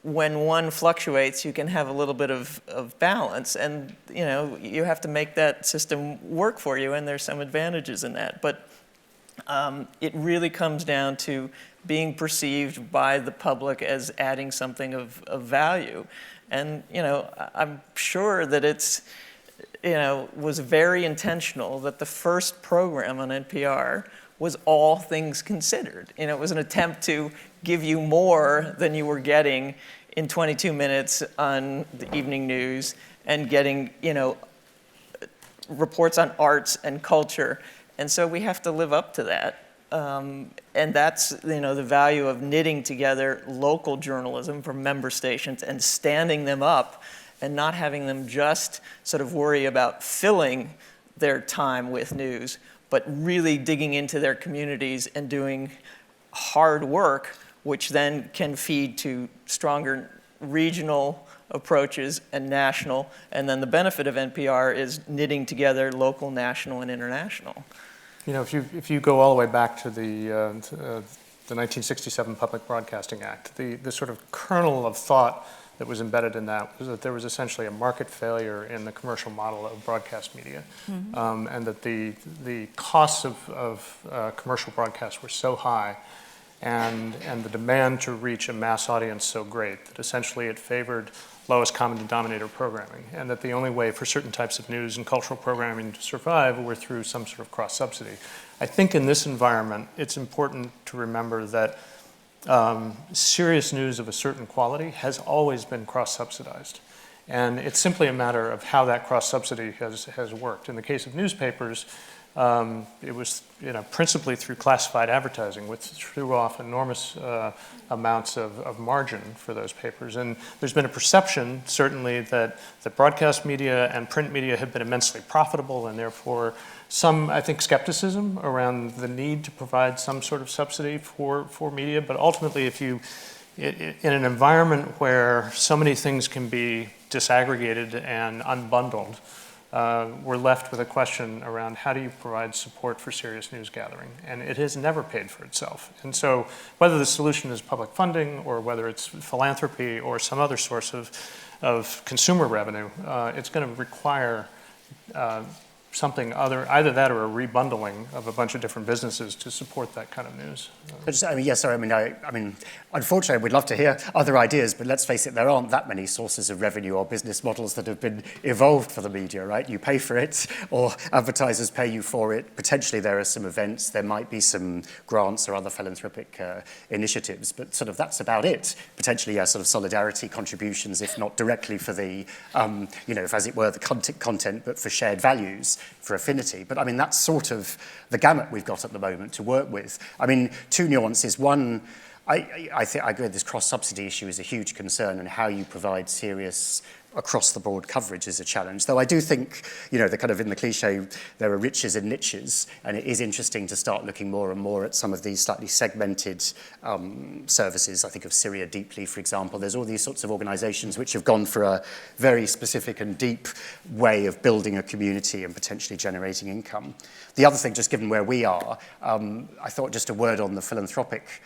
when one fluctuates, you can have a little bit of balance, and you have to make that system work for you, and there's some advantages in that. But it really comes down to being perceived by the public as adding something of value. And I'm sure that it's was very intentional that the first program on NPR was All Things Considered. It was an attempt to give you more than you were getting in 22 minutes on the evening news, and getting, reports on arts and culture. And so we have to live up to that. And that's, the value of knitting together local journalism from member stations and standing them up, and not having them just sort of worry about filling their time with news, but really digging into their communities and doing hard work, which then can feed to stronger regional approaches and national. And then the benefit of NPR is knitting together local, national, and international. If you go all the way back to the 1967 Public Broadcasting Act, the sort of kernel of thought that was embedded in that was that there was essentially a market failure in the commercial model of broadcast media, and that the costs of commercial broadcasts were so high, and the demand to reach a mass audience so great that essentially it favored lowest common denominator programming, and that the only way for certain types of news and cultural programming to survive were through some sort of cross-subsidy. I think in this environment, it's important to remember that serious news of a certain quality has always been cross-subsidized. And it's simply a matter of how that cross-subsidy has worked. In the case of newspapers, it was principally through classified advertising, which threw off enormous amounts of margin for those papers. And there's been a perception, certainly, that the broadcast media and print media have been immensely profitable, and therefore some, I think, skepticism around the need to provide some sort of subsidy for media. But ultimately, in an environment where so many things can be disaggregated and unbundled, we're left with a question around how do you provide support for serious news gathering? And it has never paid for itself. And so whether the solution is public funding or whether it's philanthropy or some other source of consumer revenue, it's going to require something either that or a rebundling of a bunch of different businesses to support that kind of news. Unfortunately, we'd love to hear other ideas, but let's face it, there aren't that many sources of revenue or business models that have been evolved for the media, right? You pay for it, or advertisers pay you for it. Potentially there are some events, there might be some grants or other philanthropic initiatives, but sort of that's about it. Potentially, sort of solidarity contributions, if not directly for the, as it were, the content, but for shared values, for affinity. But I mean, that's sort of the gamut we've got at the moment to work with. I mean, two nuances. One, I agree this cross-subsidy issue is a huge concern, and how you provide serious across-the-board coverage is a challenge. Though I do think, the kind of in the cliche, there are riches and niches, and it is interesting to start looking more and more at some of these slightly segmented services. I think of Syria Deeply, for example. There's all these sorts of organizations which have gone for a very specific and deep way of building a community and potentially generating income. The other thing, just given where we are, I thought just a word on the philanthropic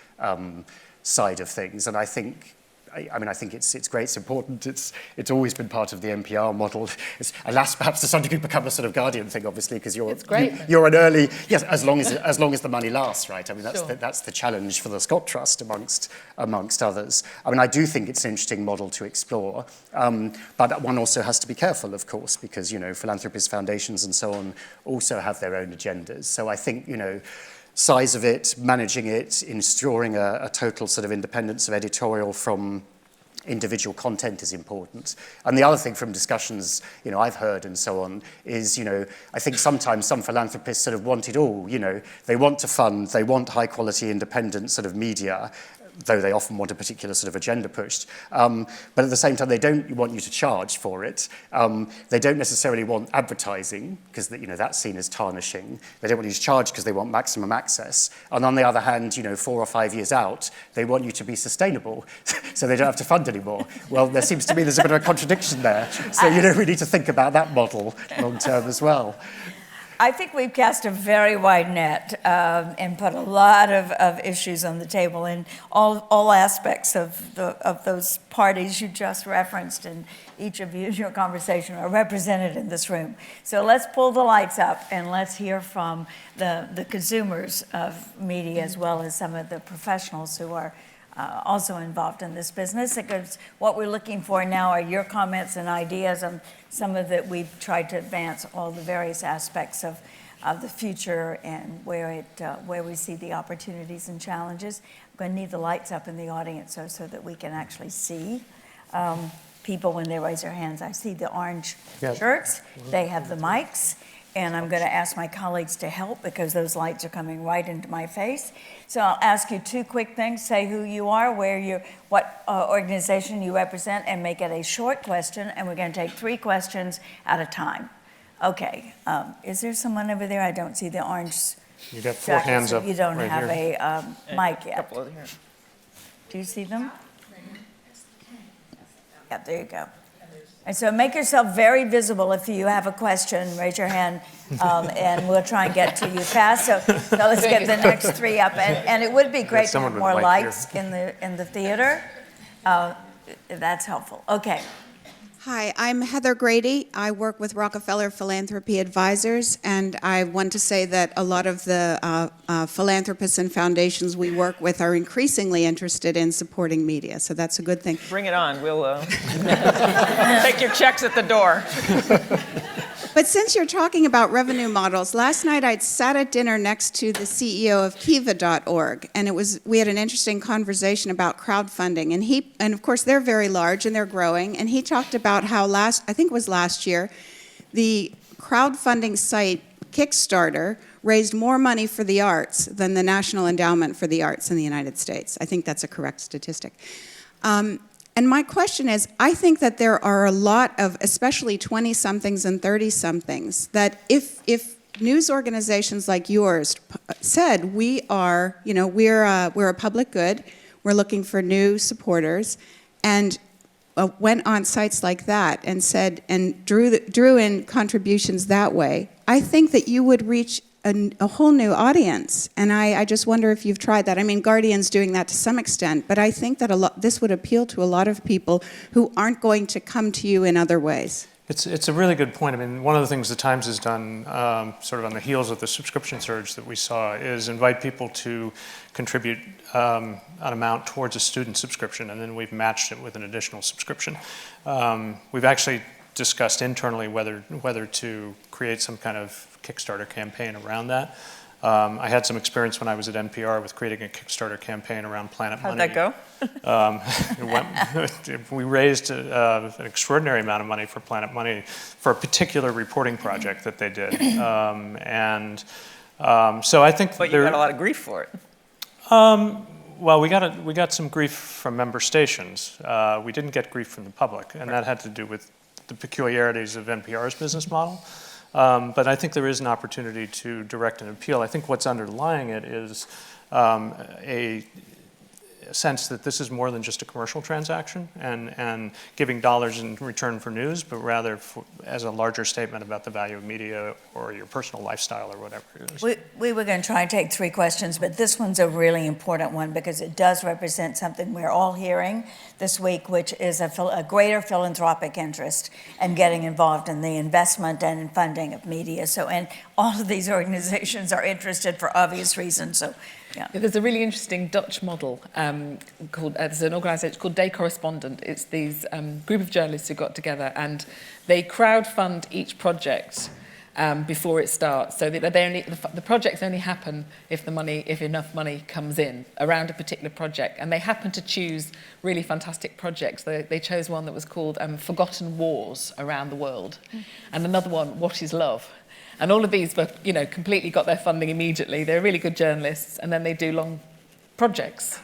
side of things, and I think it's great, it's important, it's always been part of the NPR model. It's, alas, perhaps to some degree become a sort of Guardian thing, obviously, because you're an early, yes, as long as the money lasts, right? I mean, that's the challenge for the Scott Trust amongst others. I mean, I do think it's an interesting model to explore, but one also has to be careful, of course, because, philanthropists, foundations and so on also have their own agendas. So I think, size of it, managing it, ensuring a total sort of independence of editorial from individual content is important. And the other thing from discussions, I've heard and so on is, I think sometimes some philanthropists sort of want it all, they want to fund, they want high quality independent sort of media, though they often want a particular sort of agenda pushed. But at the same time, they don't want you to charge for it. They don't necessarily want advertising, because that's seen as tarnishing. They don't want you to charge because they want maximum access. And on the other hand, 4 or 5 years out, they want you to be sustainable, so they don't have to fund anymore. Well, there seems to me there's a bit of a contradiction there. So, we need to think about that model long term as well. I think we've cast a very wide net and put a lot of issues on the table in all aspects of those parties you just referenced, and each of you in your conversation are represented in this room. So let's pull the lights up and let's hear from the consumers of media as well as some of the professionals who are also involved in this business, because what we're looking for now are your comments and ideas on some of that we've tried to advance all the various aspects of the future and where we see the opportunities and challenges. I'm going to need the lights up in the audience so that we can actually see people when they raise their hands. I see the orange shirts. They have the mics. And I'm going to ask my colleagues to help because those lights are coming right into my face. So I'll ask you 2 quick things. Say who you are, what organization you represent, and make it a short question. And we're going to take 3 questions at a time. Okay. Is there someone over there? I don't see the orange. You got 4 hands up. You don't right have here. a mic yet. Do you see them? Yeah, there you go. And so make yourself very visible. If you have a question, raise your hand, and we'll try and get to you fast. So let's get the next 3 up. And it would be great to have more lights in the theater. That's helpful. Okay. Hi, I'm Heather Grady. I work with Rockefeller Philanthropy Advisors, and I want to say that a lot of the philanthropists and foundations we work with are increasingly interested in supporting media, so that's a good thing. Bring it on. We'll take your checks at the door. But since you're talking about revenue models, last night I sat at dinner next to the CEO of Kiva.org, and we had an interesting conversation about crowdfunding, and of course they're very large and they're growing, and he talked about how I think it was last year, the crowdfunding site Kickstarter raised more money for the arts than the National Endowment for the Arts in the United States. I think that's a correct statistic. And my question is, I think that there are a lot of, especially 20-somethings and 30-somethings, that if news organizations like yours said, we're a public good, we're looking for new supporters, and went on sites like that and said and drew in contributions that way, I think that you would reach a whole new audience. And I just wonder if you've tried that. I mean, Guardian's doing that to some extent, but I think that this would appeal to a lot of people who aren't going to come to you in other ways. It's a really good point. I mean, one of the things the Times has done, sort of on the heels of the subscription surge that we saw, is invite people to contribute an amount towards a student subscription, and then we've matched it with an additional subscription. We've actually discussed internally whether to create some kind of Kickstarter campaign around that. I had some experience when I was at NPR with creating a Kickstarter campaign around Planet How'd Money. that go? We raised an extraordinary amount of money for Planet Money for a particular reporting project that they did. So I think But you got a lot of grief for it. well, we got some grief from member stations. We didn't get grief from the public, and that had to do with the peculiarities of NPR's business model. But I think there is an opportunity to direct an appeal. I think what's underlying it is a sense that this is more than just a commercial transaction and giving dollars in return for news, but rather as a larger statement about the value of media or your personal lifestyle or whatever it is. We were going to try and take 3 questions, but this one's a really important one because it does represent something we're all hearing this week, which is a greater philanthropic interest in getting involved in the investment and funding of media. So, and all of these organizations are interested for obvious reasons. So, yeah. There's a really interesting Dutch model called, there's an organisation called De Correspondent. It's these group of journalists who got together and they crowdfund each project before it starts. So that the projects only happen if enough money comes in around a particular project. And they happen to choose really fantastic projects. They chose one that was called Forgotten Wars Around the World, and another one, What is Love? And all of these were, completely got their funding immediately. They're really good journalists, and then they do long projects.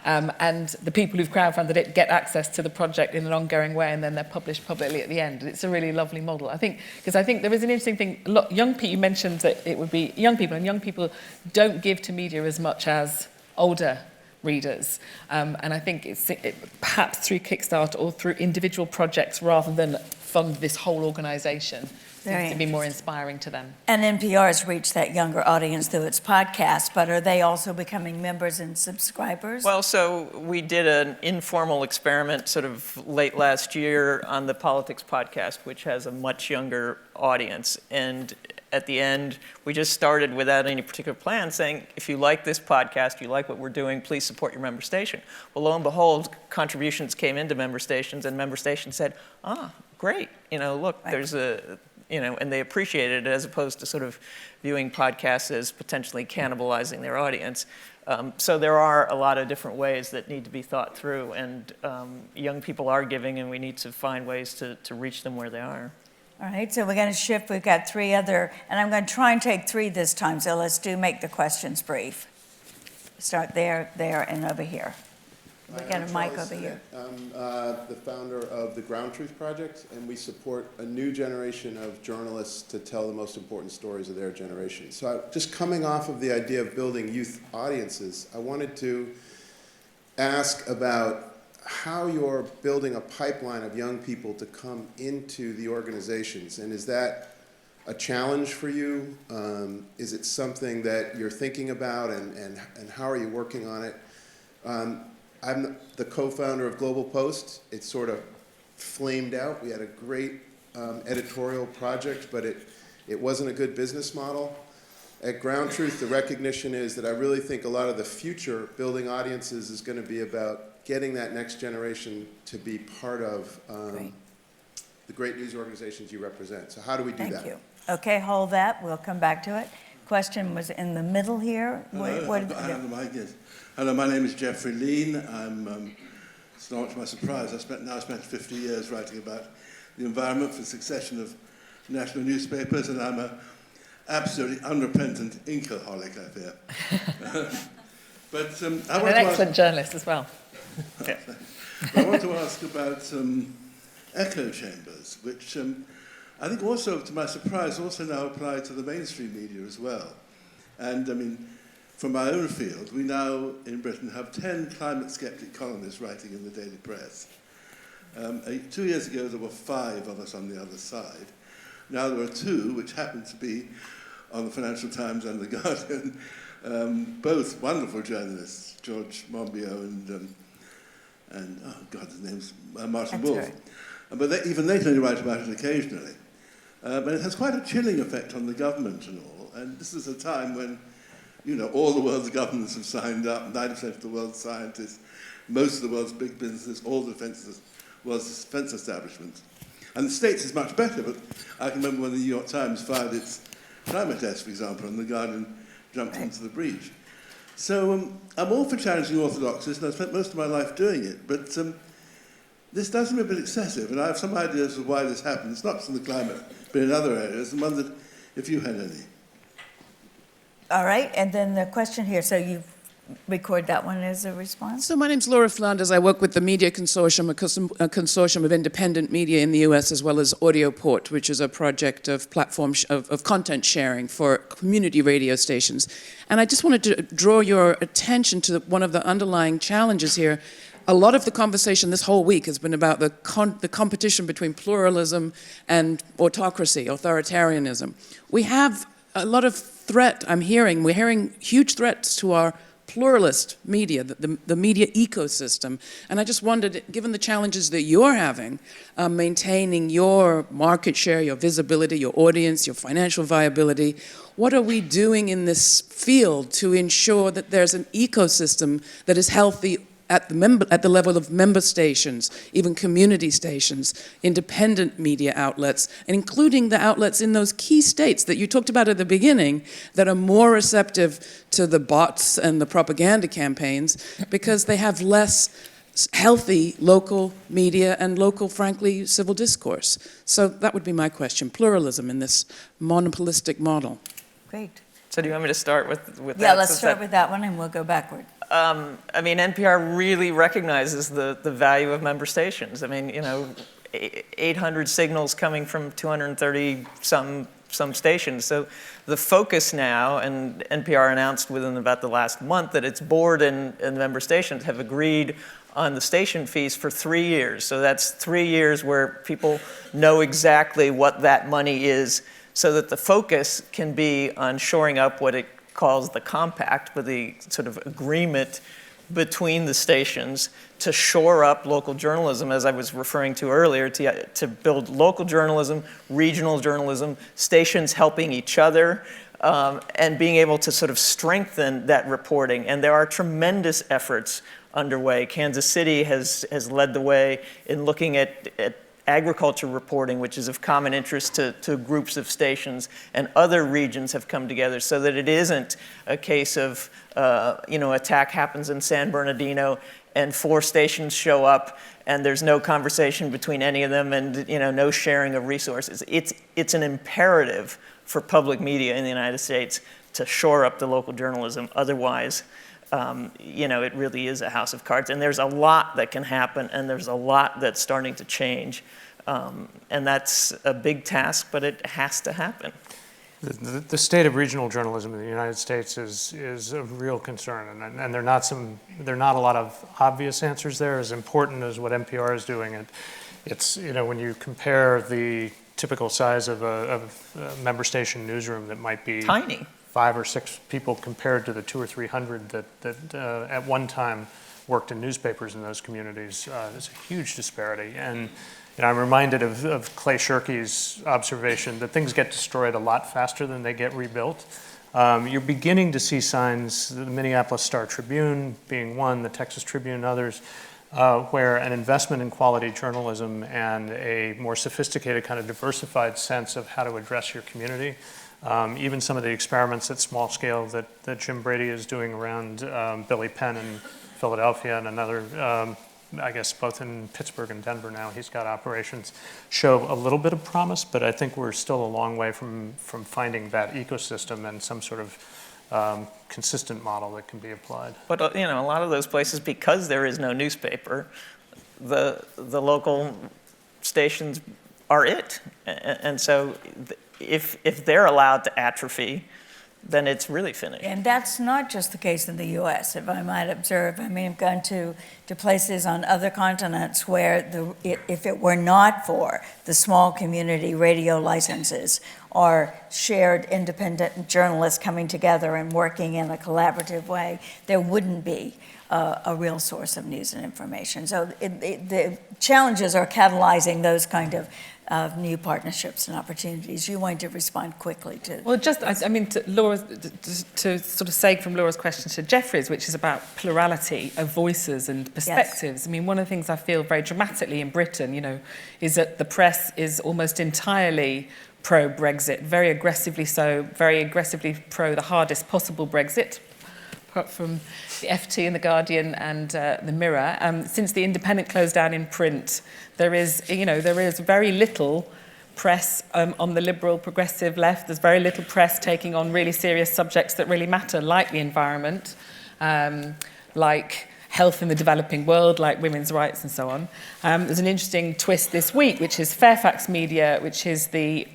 And the people who've crowdfunded it get access to the project in an ongoing way, and then they're published publicly at the end. It's a really lovely model, I think, because I think there is an interesting thing. Young people, you mentioned that it would be young people, and young people don't give to media as much as older readers. And I think it's perhaps through Kickstarter or through individual projects rather than fund this whole organisation. Seems to be more inspiring to them. And NPR has reached that younger audience through its podcast, but are they also becoming members and subscribers? Well, so we did an informal experiment sort of late last year on the Politics podcast, which has a much younger audience. And at the end, we just started without any particular plan saying, if you like this podcast, you like what we're doing, please support your member station. Well, lo and behold, contributions came into member stations, and member stations said, great, look, right. There's a... and they appreciated it as opposed to sort of viewing podcasts as potentially cannibalizing their audience. So there are a lot of different ways that need to be thought through, and young people are giving, and we need to find ways to reach them where they are. All right, so we're going to shift. We've got 3 other, and I'm going to try and take 3 this time, so let's make the questions brief. Start there, and over here. We got a mic over here. I'm the founder of the Ground Truth Project, and we support a new generation of journalists to tell the most important stories of their generation. So just coming off of the idea of building youth audiences, I wanted to ask about how you're building a pipeline of young people to come into the organizations, and is that a challenge for you? Is it something that you're thinking about, and how are you working on it? I'm the co-founder of Global Post. It sort of flamed out. We had a great editorial project, but it wasn't a good business model. At Ground Truth, the recognition is that I really think a lot of the future building audiences is going to be about getting that next generation to be part of the great news organizations you represent. So how do we do that? Thank you. Okay, hold that. We'll come back to it. Question was in the middle here. Hello, my name is Jeffrey Lean. I'm, it's not much my surprise, I spent 50 years writing about the environment for a succession of national newspapers, and I'm an absolutely unrepentant inkaholic, I fear. But I'm an excellent journalist as well. I want to ask about echo chambers, which I think also, to my surprise, also now apply to the mainstream media as well. And I mean, from my own field, we now in Britain have 10 climate skeptic columnists writing in the daily press. 2 years ago, there were 5 of us on the other side. Now there are 2, which happen to be on the Financial Times and The Guardian, both wonderful journalists, George Monbiot and oh God, his name's Martin Wolf. Right. But even they can only write about it occasionally. But it has quite a chilling effect on the government and all. And this is a time when, you know, all the world's governments have signed up, 90% of the world's scientists, most of the world's big businesses, all the world's defense establishments. And the States is much better, but I can remember when the New York Times fired its climate test, for example, and The Guardian jumped into the breach. So I'm all for challenging orthodoxies, and I've spent most of my life doing it, but this does seem a bit excessive, and I have some ideas of why this happens. It's not just in the climate, but in other areas, and wondered if you had any. All right, and then the question here, so you record that one as a response? So my name's Laura Flanders. I work with the Media Consortium, a consortium of independent media in the US, as well as Audioport, which is a project of of content sharing for community radio stations. And I just wanted to draw your attention to one of the underlying challenges here. A lot of the conversation this whole week has been about the competition between pluralism and autocracy, authoritarianism. We have a lot of threat, we're hearing huge threats to our pluralist media, the media ecosystem. And I just wondered, given the challenges that you're having, maintaining your market share, your visibility, your audience, your financial viability, what are we doing in this field to ensure that there's an ecosystem that is healthy at the level of member stations, even community stations, independent media outlets, and including the outlets in those key states that you talked about at the beginning that are more receptive to the bots and the propaganda campaigns because they have less healthy local media and local, frankly, civil discourse. So that would be my question, pluralism in this monopolistic model. Great. So do you want me to start with that? Yeah, let's start with that one and we'll go backward. I mean, NPR really recognizes the value of member stations. I mean, you know, 800 signals coming from 230 some stations. So the focus now, and NPR announced within about the last month that its board and member stations have agreed on the station fees for 3 years. So that's 3 years where people know exactly what that money is, so that the focus can be on shoring up what it calls the compact, but the sort of agreement between the stations to shore up local journalism, as I was referring to earlier, to build local journalism, regional journalism, stations helping each other, and being able to sort of strengthen that reporting. And there are tremendous efforts underway. Kansas City has led the way in looking at agriculture reporting, which is of common interest to groups of stations, and other regions have come together so that it isn't a case of, attack happens in San Bernardino and 4 stations show up and there's no conversation between any of them and, no sharing of resources. It's an imperative for public media in the United States to shore up the local journalism. Otherwise, it really is a house of cards. And there's a lot that can happen, and there's a lot that's starting to change. And that's a big task, but it has to happen. The state of regional journalism in the United States is of real concern, and there are not a lot of obvious answers there. As important as what NPR is doing, it's when you compare the typical size of a member station newsroom that might be tiny, 5 or 6 people compared to the 200 or 300 that at one time worked in newspapers in those communities, there's a huge disparity. And I'm reminded of Clay Shirky's observation that things get destroyed a lot faster than they get rebuilt. You're beginning to see signs, the Minneapolis Star-Tribune being one, the Texas Tribune, others, where an investment in quality journalism and a more sophisticated kind of diversified sense of how to address your community, even some of the experiments at small scale that Jim Brady is doing around Billy Penn in Philadelphia and another, I guess both in Pittsburgh and Denver now, he's got operations, show a little bit of promise, but I think we're still a long way from finding that ecosystem and some sort of consistent model that can be applied. But a lot of those places, because there is no newspaper, the local stations are it. And so if they're allowed to atrophy, then it's really finished. And that's not just the case in the U.S., if I might observe. I mean, I've gone to places on other continents where if it were not for the small community radio licenses or shared independent journalists coming together and working in a collaborative way, there wouldn't be a real source of news and information. So the challenges are catalyzing those kind of new partnerships and opportunities. You want to respond quickly to. Well, just, I mean, to sort of segue from Laura's question to Jeffrey's, which is about plurality of voices and perspectives. Yes. I mean, one of the things I feel very dramatically in Britain, you know, is that the press is almost entirely pro-Brexit, very aggressively so, very aggressively pro the hardest possible Brexit, apart from the FT and the Guardian and the Mirror. Since the Independent closed down in print, there is very little press on the liberal progressive left. There's very little press taking on really serious subjects that really matter, like the environment, like health in the developing world, like women's rights and so on. There's an interesting twist this week, which is Fairfax Media, which is the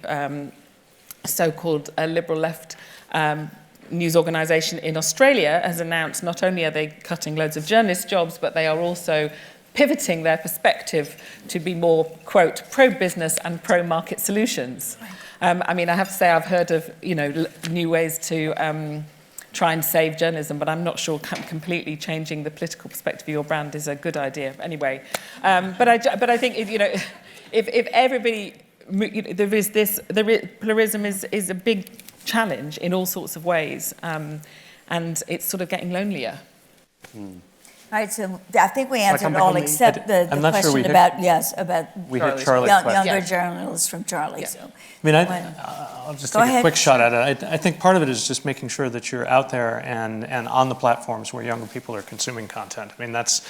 so-called liberal left news organisation in Australia, has announced not only are they cutting loads of journalist jobs, but they are also pivoting their perspective to be more, quote, pro-business and pro-market solutions. I mean, I have to say I've heard of, you know, new ways to try and save journalism, but I'm not sure completely changing the political perspective of your brand is a good idea. Anyway, but I think, if everybody, pluralism is a big challenge in all sorts of ways, and it's sort of getting lonelier. All right, so I think we answered all except the question about younger journalists from Charlie. Yeah. So, I mean, I'll just take a quick shot at it. I think part of it is just making sure that you're out there and on the platforms where younger people are consuming content. I mean, that's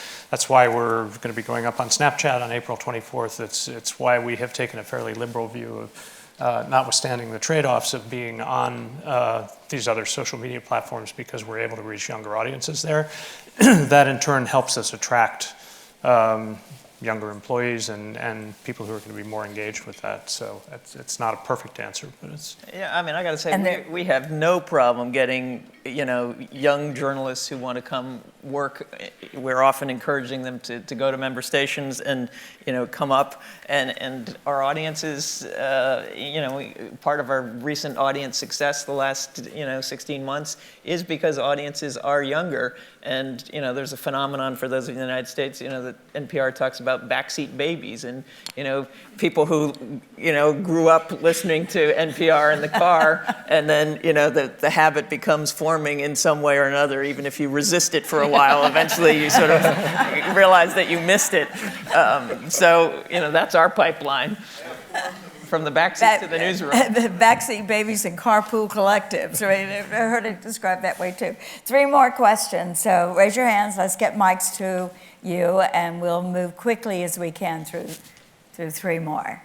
why we're going to be going up on Snapchat on April 24th. It's why we have taken a fairly liberal view of notwithstanding the trade-offs of being on these other social media platforms, because we're able to reach younger audiences there. That in turn helps us attract younger employees and people who are going to be more engaged with that. So it's not a perfect answer, but it's... Yeah, I mean, I got to say, we have no problem getting, you know, young journalists who want to come work. We're often encouraging them to go to member stations and, you know, come up. And our audiences, you know, part of our recent audience success the last, 16 months is because audiences are younger. And, you know, there's a phenomenon for those in the United States, you know, that NPR talks about backseat babies. And, you know, people who, you know, grew up listening to NPR in the car, and then, you know, the habit becomes forming in some way or another. Even if you resist it for a while, eventually you sort of realize that you missed it. So, you know, that's our pipeline. From the backseat to the newsroom. The backseat babies and carpool collectives, right? I've heard it described that way too. 3 more questions, so raise your hands. Let's get mics to you, and we'll move quickly as we can through 3 more.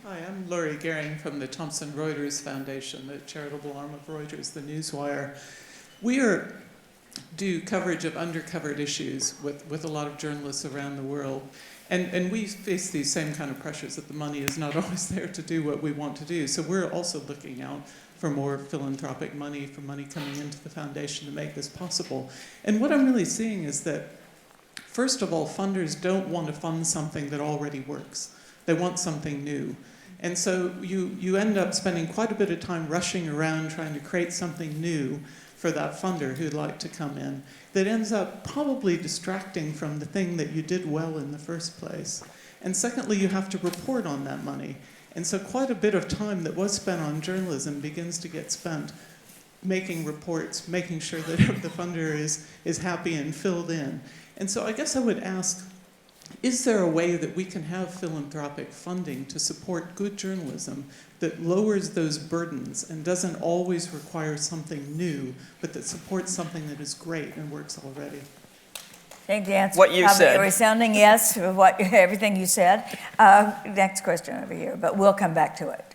Hi, I'm Laurie Gehring from the Thomson Reuters Foundation, the charitable arm of Reuters, the Newswire. We do coverage of undercovered issues with a lot of journalists around the world. And we face these same kind of pressures that the money is not always there to do what we want to do. So we're also looking out for more philanthropic money, for money coming into the foundation to make this possible. And what I'm really seeing is that, first of all, funders don't want to fund something that already works. They want something new. And so you end up spending quite a bit of time rushing around trying to create something new for that funder who'd like to come in, that ends up probably distracting from the thing that you did well in the first place. And secondly, you have to report on that money. And so quite a bit of time that was spent on journalism begins to get spent making reports, making sure that the funder is happy and filled in. And so I guess I would ask, is there a way that we can have philanthropic funding to support good journalism that lowers those burdens and doesn't always require something new, but that supports something that is great and works already? I think the answer what you said. A resounding yes to everything you said. Next question over here, but we'll come back to it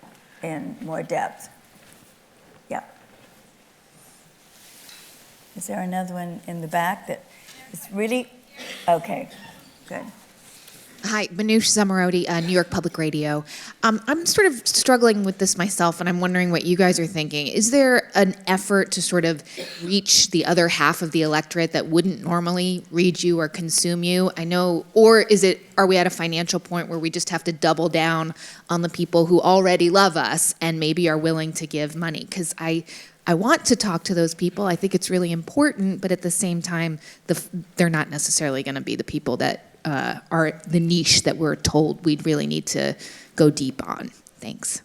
in more depth. Yeah. Is there another one in the back that is really? Okay, good. Hi, Manoush Zamarodi, New York Public Radio. I'm sort of struggling with this myself, and I'm wondering what you guys are thinking. Is there an effort to sort of reach the other half of the electorate that wouldn't normally read you or consume you? I know, or are we at a financial point where we just have to double down on the people who already love us and maybe are willing to give money? Because I want to talk to those people. I think it's really important, but at the same time, they're not necessarily going to be the people that are the niche that we're told we'd really need to go deep on. Thanks.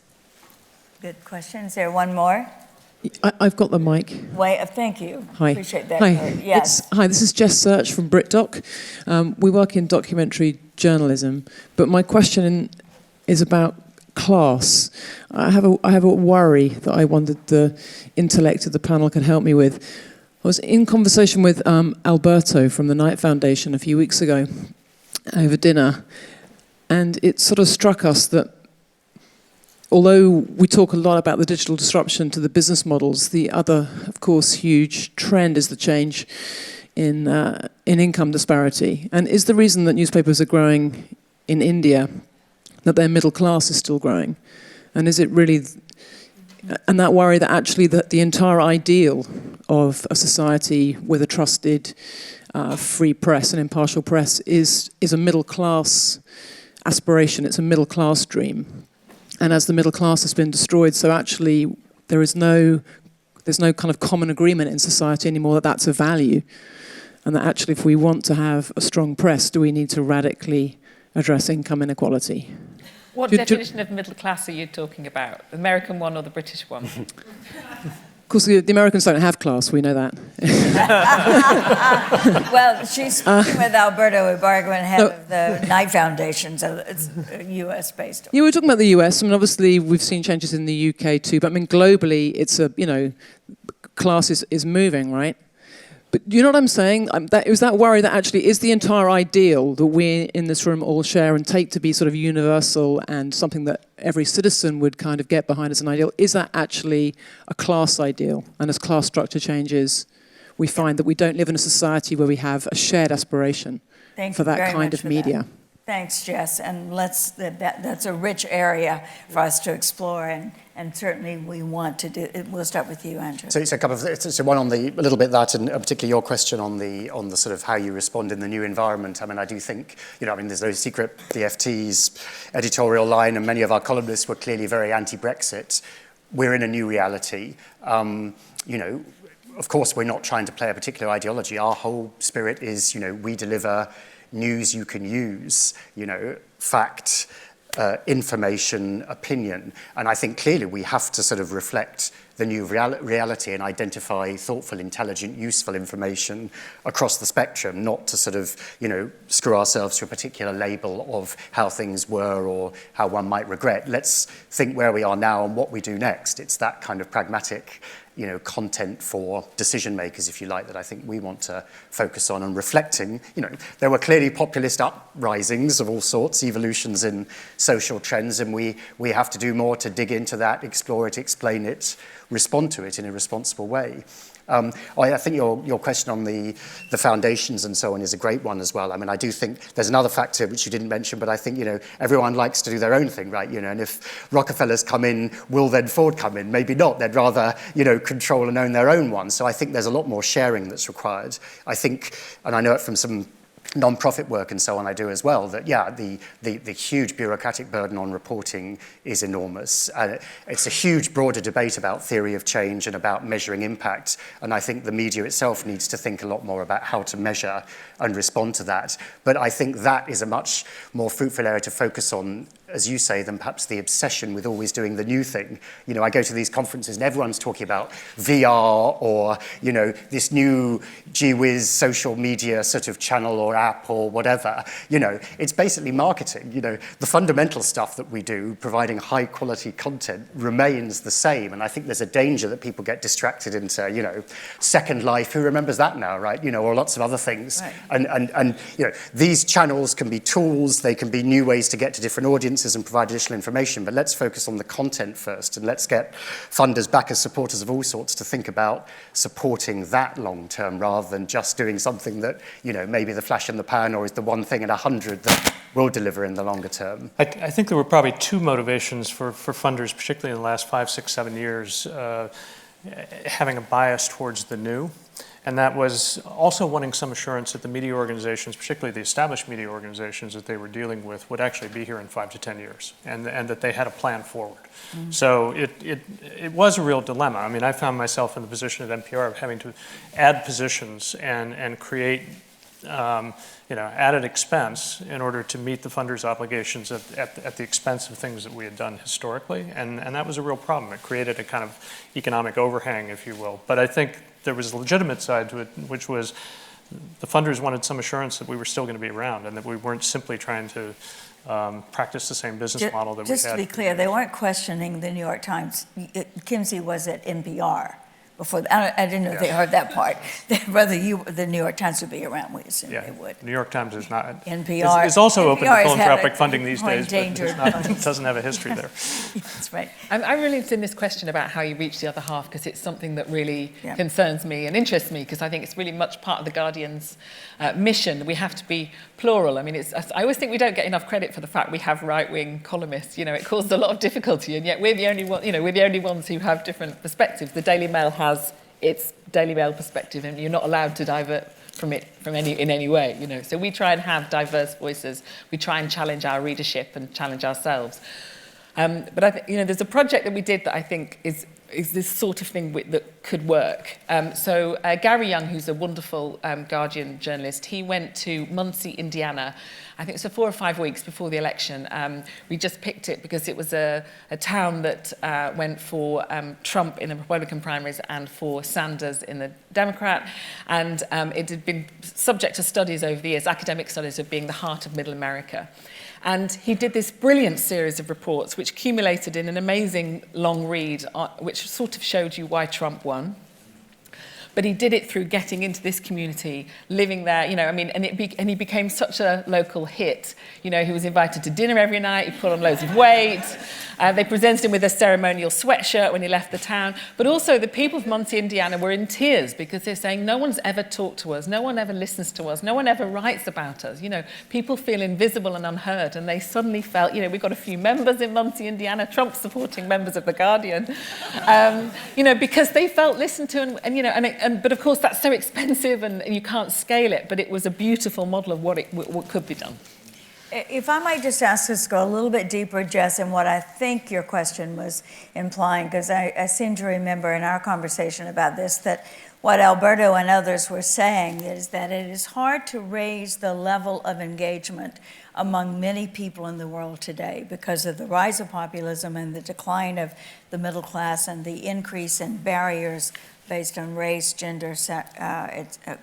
Good question. Is there one more? I've got the mic. Wait, thank you. Hi. Appreciate that. Hi. Yes. Hi, this is Jess Search from BritDoc. We work in documentary journalism, but my question is about class. I have a worry that I wondered the intellect of the panel could help me with. I was in conversation with Alberto from the Knight Foundation a few weeks ago over dinner, and it sort of struck us that although we talk a lot about the digital disruption to the business models, the other, of course, huge trend is the change in income disparity. And is the reason that newspapers are growing in India that their middle class is still growing? And is it really, and that worry that actually that the entire ideal of a society with a trusted, free press and impartial press is a middle class aspiration, it's a middle class dream. And as the middle class has been destroyed, so actually there's no kind of common agreement in society anymore that that's a value. And that actually if we want to have a strong press, do we need to radically address income inequality? What definition of middle class are you talking about? The American one or the British one? Of course, the Americans don't have class, we know that. Well, she's speaking with Alberto Ibargüen, head of the Knight Foundation, so it's US-based. Yeah, we're talking about the US. I mean, obviously, we've seen changes in the UK too, but I mean, globally, it's class is moving, right? But you know what I'm saying? It was that worry that actually is the entire ideal that we in this room all share and take to be sort of universal and something that every citizen would kind of get behind as an ideal. Is that actually a class ideal? And as class structure changes, we find that we don't live in a society where we have a shared aspiration for that kind of media. Thanks, Jess. And that's a rich area for us to explore, and certainly we want to do it. We'll start with you, Andrew. So it's a couple of, so one on a little bit that, and particularly your question on the sort of how you respond in the new environment. I mean, I do think, there's no secret the FT's editorial line, and many of our columnists were clearly very anti-Brexit. We're in a new reality. Of course, we're not trying to play a particular ideology. Our whole spirit is, we deliver news you can use, fact, information, opinion. And I think clearly we have to sort of reflect the new reality and identify thoughtful, intelligent, useful information across the spectrum, not to sort of, screw ourselves to a particular label of how things were or how one might regret. Let's think where we are now and what we do next. It's that kind of pragmatic content for decision makers, if you like, that I think we want to focus on and reflecting. There were clearly populist uprisings of all sorts, evolutions in social trends, and we have to do more to dig into that, explore it, explain it, respond to it in a responsible way. I think your question on the foundations and so on is a great one as well. I mean, I do think there's another factor which you didn't mention, but I think, everyone likes to do their own thing, right? And if Rockefellers come in, will then Ford come in? Maybe not. They'd rather, control and own their own one. So I think there's a lot more sharing that's required. I think, and I know it from some non-profit work and so on I do as well, that the huge bureaucratic burden on reporting is enormous. It's a huge broader debate about theory of change and about measuring impact, and I think the media itself needs to think a lot more about how to measure and respond to that. But I think that is a much more fruitful area to focus on, as you say, than perhaps the obsession with always doing the new thing. I go to these conferences and everyone's talking about VR or, this new gee whiz social media sort of channel or app or whatever. It's basically marketing. The fundamental stuff that we do, providing high quality content, remains the same. And I think there's a danger that people get distracted into, Second Life, who remembers that now, right? Or lots of other things. Right. And these channels can be tools, they can be new ways to get to different audiences. audiences and provide additional information, but let's focus on the content first, and let's get funders, backers, supporters of all sorts to think about supporting that long term rather than just doing something that, maybe the flash in the pan or is the one thing in 100 that will deliver in the longer term. I think there were probably two motivations for funders, particularly in the last 5, 6, 7 years, having a bias towards the new. And that was also wanting some assurance that the media organizations, particularly the established media organizations that they were dealing with, would actually be here in 5 to 10 years, and that they had a plan forward. Mm-hmm. So it was a real dilemma. I mean, I found myself in the position at NPR of having to add positions and create added expense in order to meet the funders' obligations at the expense of things that we had done historically, and that was a real problem. It created a kind of economic overhang, if you will. But I think there was a legitimate side to it, which was the funders wanted some assurance that we were still going to be around and that we weren't simply trying to practice the same business model that we had. Just to be clear, they weren't questioning the New York Times. Kinsey was at NPR. Before I didn't know if they heard that part. Whether the New York Times would be around, we assume they would. New York Times is not. NPR is also open to NPR philanthropic funding these days, but it doesn't have a history there. That's right. I'm really interested in this question about how you reach the other half, because it's something that really concerns me and interests me, because I think it's really much part of the Guardian's mission. We have to be plural. I mean, I always think we don't get enough credit for the fact we have right-wing columnists. It causes a lot of difficulty, and yet we're the only one. We're the only ones who have different perspectives. The Daily Mail has its Daily Mail perspective, and you're not allowed to divert from it in any way. So we try and have diverse voices. We try and challenge our readership and challenge ourselves. But I think there's a project that we did that I think is this sort of thing that could work. So Gary Young, who's a wonderful Guardian journalist, he went to Muncie, Indiana. I think it was for 4 or 5 weeks before the election. We just picked it because it was a town that went for Trump in the Republican primaries and for Sanders in the Democrat. And it had been subject to studies over the years, academic studies, of being the heart of Middle America. And he did this brilliant series of reports which accumulated in an amazing long read, which sort of showed you why Trump won. But he did it through getting into this community, living there, and he became such a local hit. He was invited to dinner every night, he put on loads of weight. They presented him with a ceremonial sweatshirt when he left the town. But also the people of Muncie, Indiana were in tears because they're saying, no one's ever talked to us, no one ever listens to us, no one ever writes about us. People feel invisible and unheard, and they suddenly felt, we've got a few members in Muncie, Indiana, Trump supporting members of The Guardian, because they felt listened to, but of course that's so expensive and you can't scale it, but it was a beautiful model of what could be done. If I might just ask us to go a little bit deeper, Jess, in what I think your question was implying, because I seem to remember in our conversation about this that what Alberto and others were saying is that it is hard to raise the level of engagement among many people in the world today because of the rise of populism and the decline of the middle class and the increase in barriers based on race, gender,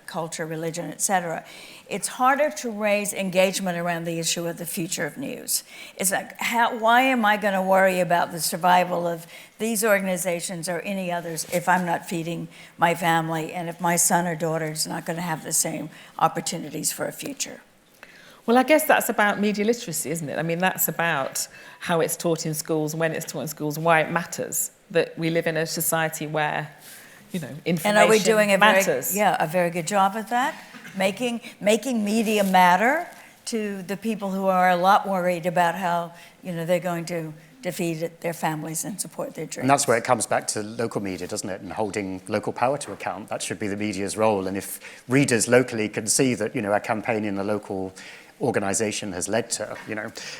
culture, religion, etc. It's harder to raise engagement around the issue of the future of news. It's like, why am I going to worry about the survival of these organizations or any others if I'm not feeding my family and if my son or daughter is not going to have the same opportunities for a future? Well, I guess that's about media literacy, isn't it? I mean, that's about how it's taught in schools, when it's taught in schools, why it matters that we live in a society where information and are we doing matters. A very good job at that? Making media matter to the people who are a lot worried about how they're going to feed their families and support their dreams. And that's where it comes back to local media, doesn't it? And holding local power to account. That should be the media's role. And if readers locally can see that a campaign in a local organisation has led to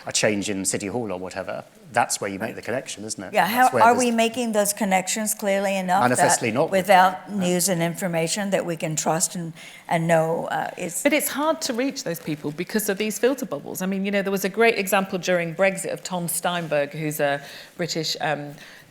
a change in City Hall or whatever, that's where you make the connection, isn't it? Yeah, how are we making those connections clearly enough? Manifestly not. Without news and information that we can trust and know But it's hard to reach those people because of these filter bubbles. I mean, there was a great example during Brexit of Tom Steinberg, who's a British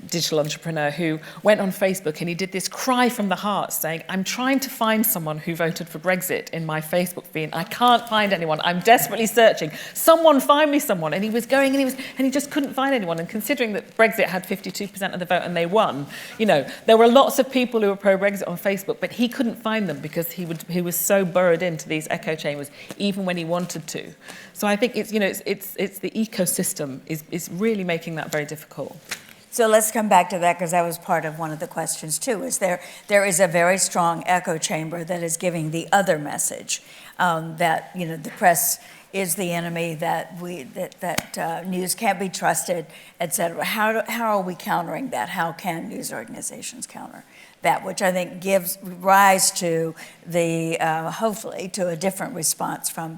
digital entrepreneur who went on Facebook and he did this cry from the heart saying, I'm trying to find someone who voted for Brexit in my Facebook feed. I can't find anyone. I'm desperately searching. Someone find me someone. And he was going and he just couldn't find find anyone. And considering that Brexit had 52% of the vote and they won, you know, there were lots of people who were pro-Brexit on Facebook, but he couldn't find them because he was so burrowed into these echo chambers, even when he wanted to. So I think it's, you know, it's the ecosystem is really making that very difficult. So let's come back to that, because that was part of one of the questions too. Is there is a very strong echo chamber that is giving the other message, that, you know, the press is the enemy, that news can't be trusted, et cetera. How are we countering that? How can news organizations counter that, which I think gives rise to the hopefully to a different response from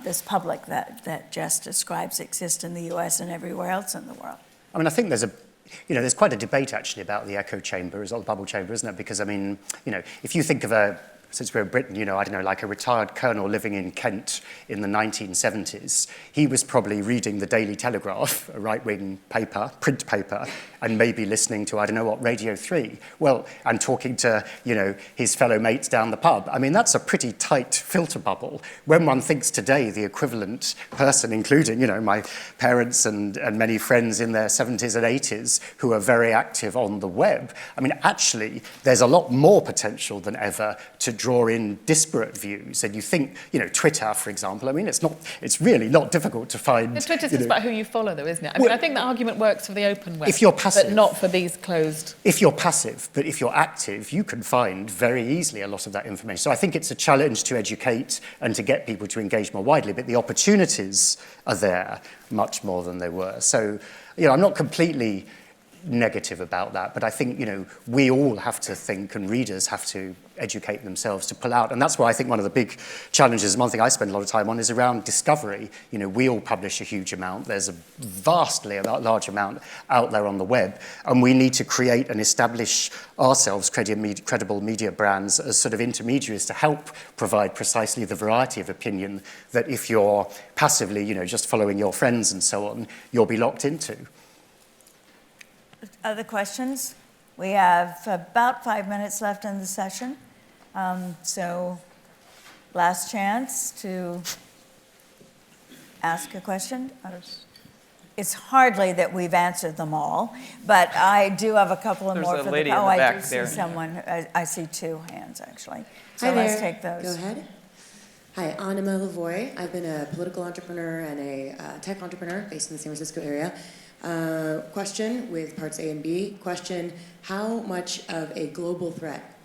this public that Jess describes exists in the U.S. and everywhere else in the world? I mean, I think there's quite a debate actually about the echo chamber, or the bubble chamber, isn't it? Because I mean, you know, if you think of since we're in Britain, you know, I don't know, like a retired colonel living in Kent in the 1970s, he was probably reading the Daily Telegraph, a right-wing paper, print paper, and maybe listening to, I don't know what, Radio 3. Well, and talking to, you know, his fellow mates down the pub. I mean, that's a pretty tight filter bubble. When one thinks today the equivalent person, including, you know, my parents and many friends in their 70s and 80s who are very active on the web, I mean, actually, there's a lot more potential than ever to draw in disparate views. And you think, you know, Twitter, for example, I mean, it's really not difficult to find. But Twitter's just about who you follow, though, isn't it? I mean, I think the argument works for the open web, if you're passive, but not for these closed. If you're passive, but if you're active, you can find very easily a lot of that information. So I think it's a challenge to educate and to get people to engage more widely, but the opportunities are there much more than they were. So, you know, I'm not completely negative about that, but I think, you know, we all have to think, and readers have to educate themselves to pull out. And that's why I think one of the big challenges, one thing I spend a lot of time on, is around discovery. You know, we all publish a huge amount. There's a large amount out there on the web, and we need to create and establish ourselves, credible media brands, as sort of intermediaries to help provide precisely the variety of opinion that if you're passively, you know, just following your friends and so on, you'll be locked into. Other questions? We have about 5 minutes left in the session. So last chance to ask a question. It's hardly that we've answered them all, but I do have a couple of more for the lady in the back I do there. see someone. I see two hands, actually. So Hi let's there. take those. Go ahead. Hi, Anima Lavoie. I've been a political entrepreneur and a tech entrepreneur based in the San Francisco area. Question with parts A and B. Question, how much of a global threat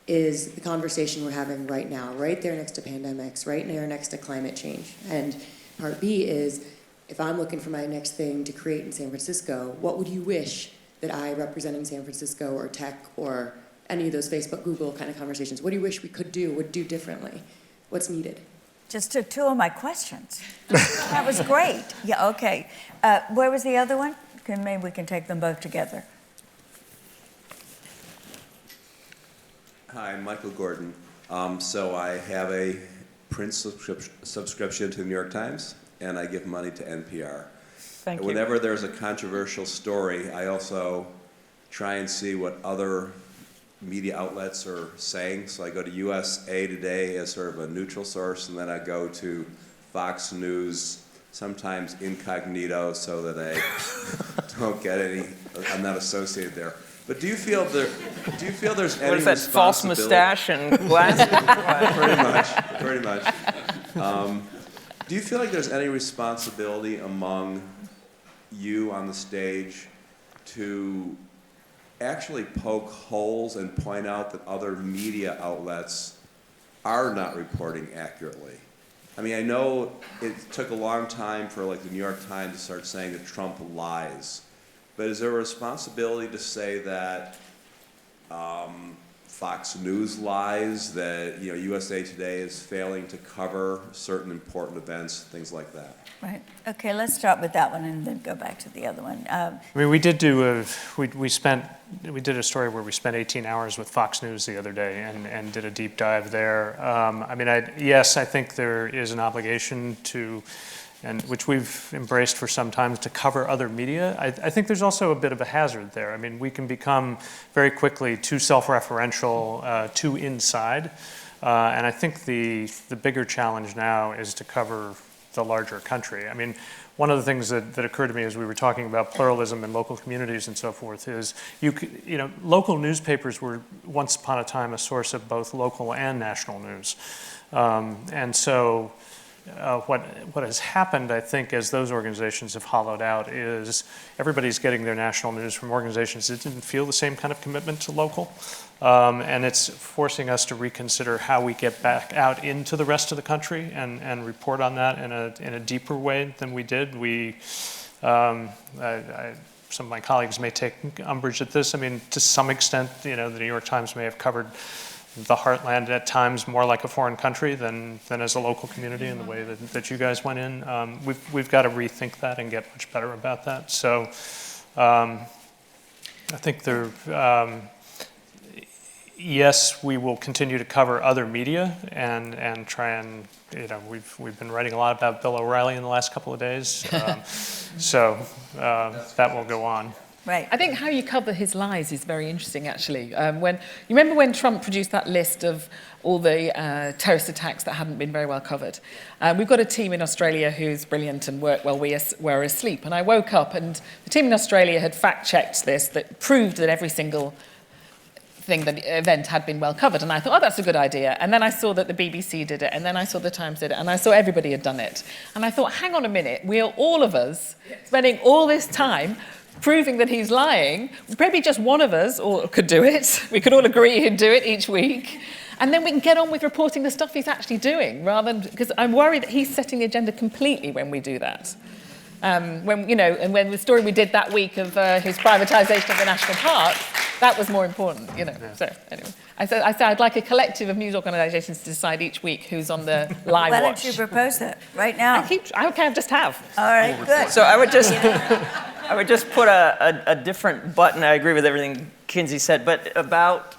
is the conversation we're having right now, right there next to pandemics, right there next to climate change? And part B is, if I'm looking for my next thing to create in San Francisco, what would you wish that I, representing San Francisco or tech or any of those Facebook, Google kind of conversations, what do you wish we could do, would do differently? What's needed? Just took two of my questions. That was great. Yeah, okay. Where was the other one? Maybe we can take them both together. Hi, I'm Michael Gordon. So I have a print subscription to the New York Times, and I give money to NPR. Thank you. Whenever there's a controversial story, I also try and see what other media outlets are saying. So I go to USA Today as sort of a neutral source, and then I go to Fox News, sometimes incognito, so that I don't get I'm not associated there. But do you feel there's any What is that, false mustache and glasses? Pretty much. Do you feel like there's any responsibility among you on the stage to actually poke holes and point out that other media outlets are not reporting accurately? I mean, I know it took a long time for like the New York Times to start saying that Trump lies, but is there a responsibility to say that Fox News lies, that USA Today is failing to cover certain important events, things like that? Right. Okay, let's start with that one and then go back to the other one. I mean, we did do we did a story where we spent 18 hours with Fox News the other day and did a deep dive there. I mean, yes, I think there is an obligation to, and which we've embraced for some time, to cover other media. I think there's also a bit of a hazard there. I mean, we can become very quickly too self-referential, too inside, and I think the bigger challenge now is to cover the larger country. I mean, one of the things that occurred to me as we were talking about pluralism in local communities and so forth is, local newspapers were once upon a time a source of both local and national news. And so what has happened, I think, as those organizations have hollowed out is everybody's getting their national news from organizations that didn't feel the same kind of commitment to local. And it's forcing us to reconsider how we get back out into the rest of the country and report on that in a deeper way than we did. Some of my colleagues may take umbrage at this. I mean, to some extent, the New York Times may have covered the heartland at times more like a foreign country than as a local community in the way that you guys went in. We've got to rethink that and get much better about that. So I think yes, we will continue to cover other media and try and, we've been writing a lot about Bill O'Reilly in the last couple of days. So that will go on. Right. I think how you cover his lies is very interesting, actually. You remember when Trump produced that list of all the terrorist attacks that hadn't been very well covered? We've got a team in Australia who's brilliant and worked while we were asleep. And I woke up and the team in Australia had fact-checked this, that proved that every single thing, that the event had been well covered. And I thought, that's a good idea. And then I saw that the BBC did it, and then I saw the Times did it, and I saw everybody had done it. And I thought, hang on a minute, we're all of us spending all this time proving that he's lying. Maybe just one of us could do it. We could all agree he'd do it each week. And then we can get on with reporting the stuff he's actually doing, because I'm worried that he's setting the agenda completely when we do that. And when the story we did that week of his privatization of the national parks, that was more important, Yeah. So anyway, I said I'd like a collective of news organizations to decide each week who's on the live Why watch. don't you propose that right now? I just have. All right, good. So I would just put a different button. I agree with everything Kinsey said, but about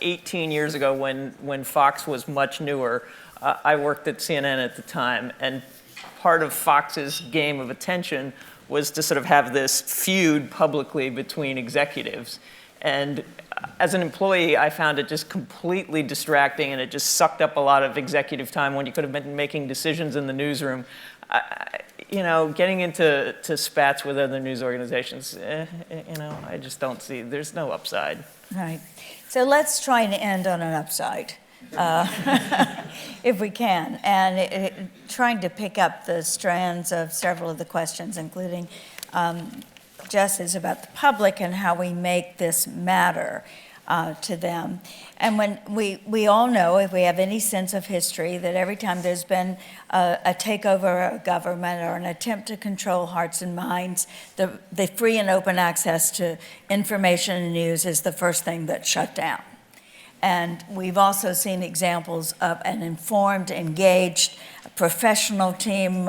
18 years ago when Fox was much newer, I worked at CNN at the time, and part of Fox's game of attention was to sort of have this feud publicly between executives. And as an employee, I found it just completely distracting, and it just sucked up a lot of executive time when you could have been making decisions in the newsroom. Getting into spats with other news organizations, I just don't see, there's no upside. Right. So let's try and end on an upside, if we can. And trying to pick up the strands of several of the questions, including Jess's about the public and how we make this matter to them. And when we all know, if we have any sense of history, that every time there's been a takeover of government or an attempt to control hearts and minds, the free and open access to information and news is the first thing that's shut down. And we've also seen examples of an informed, engaged, professional team,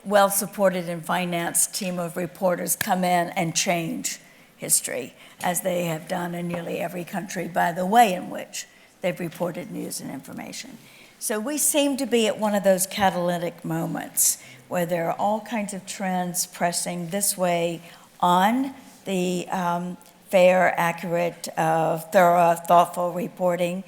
well-supported and financed team of reporters come in and change history, as they have done in nearly every country by the way in which they've reported news and information. So we seem to be at one of those catalytic moments where there are all kinds of trends pressing this way on the fair, accurate, thorough, thoughtful reporting,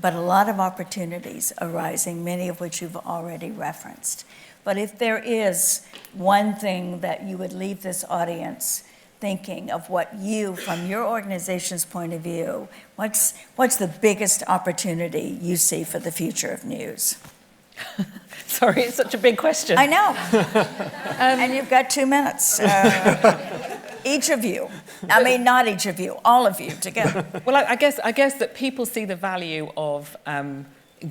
but a lot of opportunities arising, many of which you've already referenced. But if there is one thing that you would leave this audience thinking of, what you, from your organization's point of view, what's the biggest opportunity you see for the future of news? Sorry, it's such a big question. I know. And you've got 2 minutes. Each of you. I mean, not each of you, all of you together. Well, I guess that people see the value of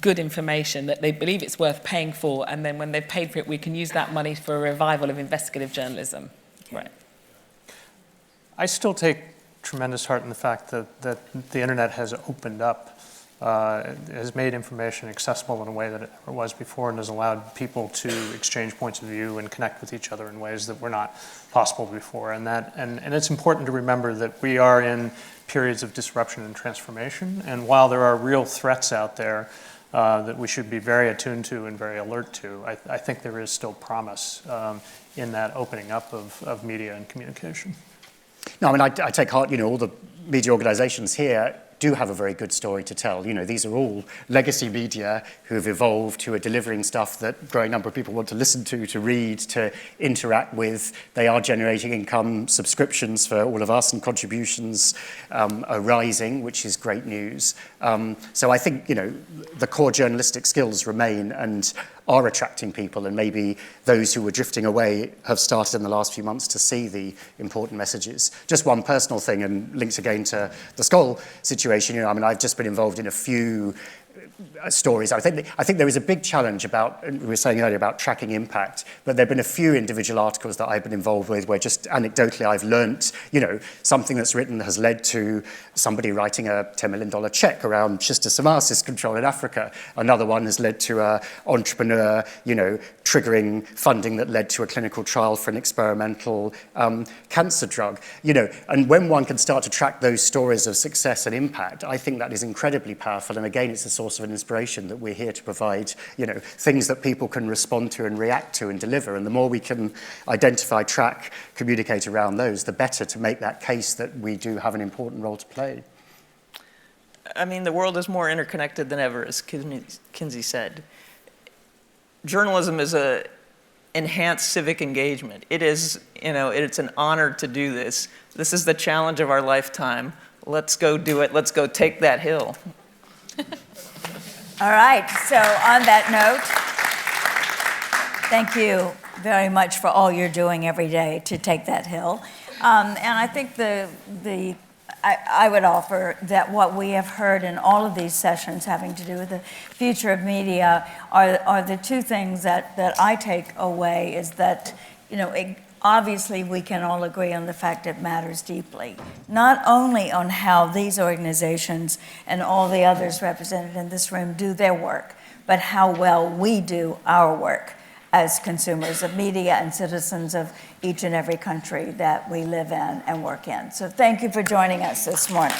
good information, that they believe it's worth paying for, and then when they've paid for it, we can use that money for a revival of investigative journalism. Okay. Right. I still take tremendous heart in the fact that the internet has opened up, has made information accessible in a way that it never was before, and has allowed people to exchange points of view and connect with each other in ways that were not possible before. And it's important to remember that we are in periods of disruption and transformation, and while there are real threats out there that we should be very attuned to and very alert to, I think there is still promise in that opening up of media and communication. No, I mean, I take heart, all the media organizations here do have a very good story to tell. You know, these are all legacy media who have evolved, who are delivering stuff that a growing number of people want to listen to read, to interact with. They are generating income, subscriptions for all of us, and contributions are rising, which is great news. So I think, you know, the core journalistic skills remain and are attracting people, and maybe those who were drifting away have started in the last few months to see the important messages. Just one personal thing, and links again to the Skoll situation. You know, I mean, I've just been involved in a few stories. I think there is a big challenge about, we were saying earlier, about tracking impact, but there have been a few individual articles that I've been involved with where just anecdotally I've learnt, you know, something that's written has led to somebody writing a $10 million check around schistosomiasis control in Africa. Another one has led to an entrepreneur, you know, triggering funding that led to a clinical trial for an experimental cancer drug. You know, and when one can start to track those stories of success and impact, I think that is incredibly powerful. And again, it's a source of an inspiration that we're here to provide, you know, things that people can respond to and react to and deliver. And the more we can identify, track, communicate around those, the better to make that case that we do have an important role to play. I mean, the world is more interconnected than ever, as Kinsey said. Journalism is a enhanced civic engagement. It is, you know, it's an honor to do this. This is the challenge of our lifetime. Let's go do it. Let's go take that hill. All right, so on that note, thank you very much for all you're doing every day to take that hill. And I think I would offer that what we have heard in all of these sessions having to do with the future of media are the two things that I take away is that, you know, obviously we can all agree on the fact it matters deeply, not only on how these organizations and all the others represented in this room do their work, but how well we do our work as consumers of media and citizens of each and every country that we live in and work in. So thank you for joining us this morning.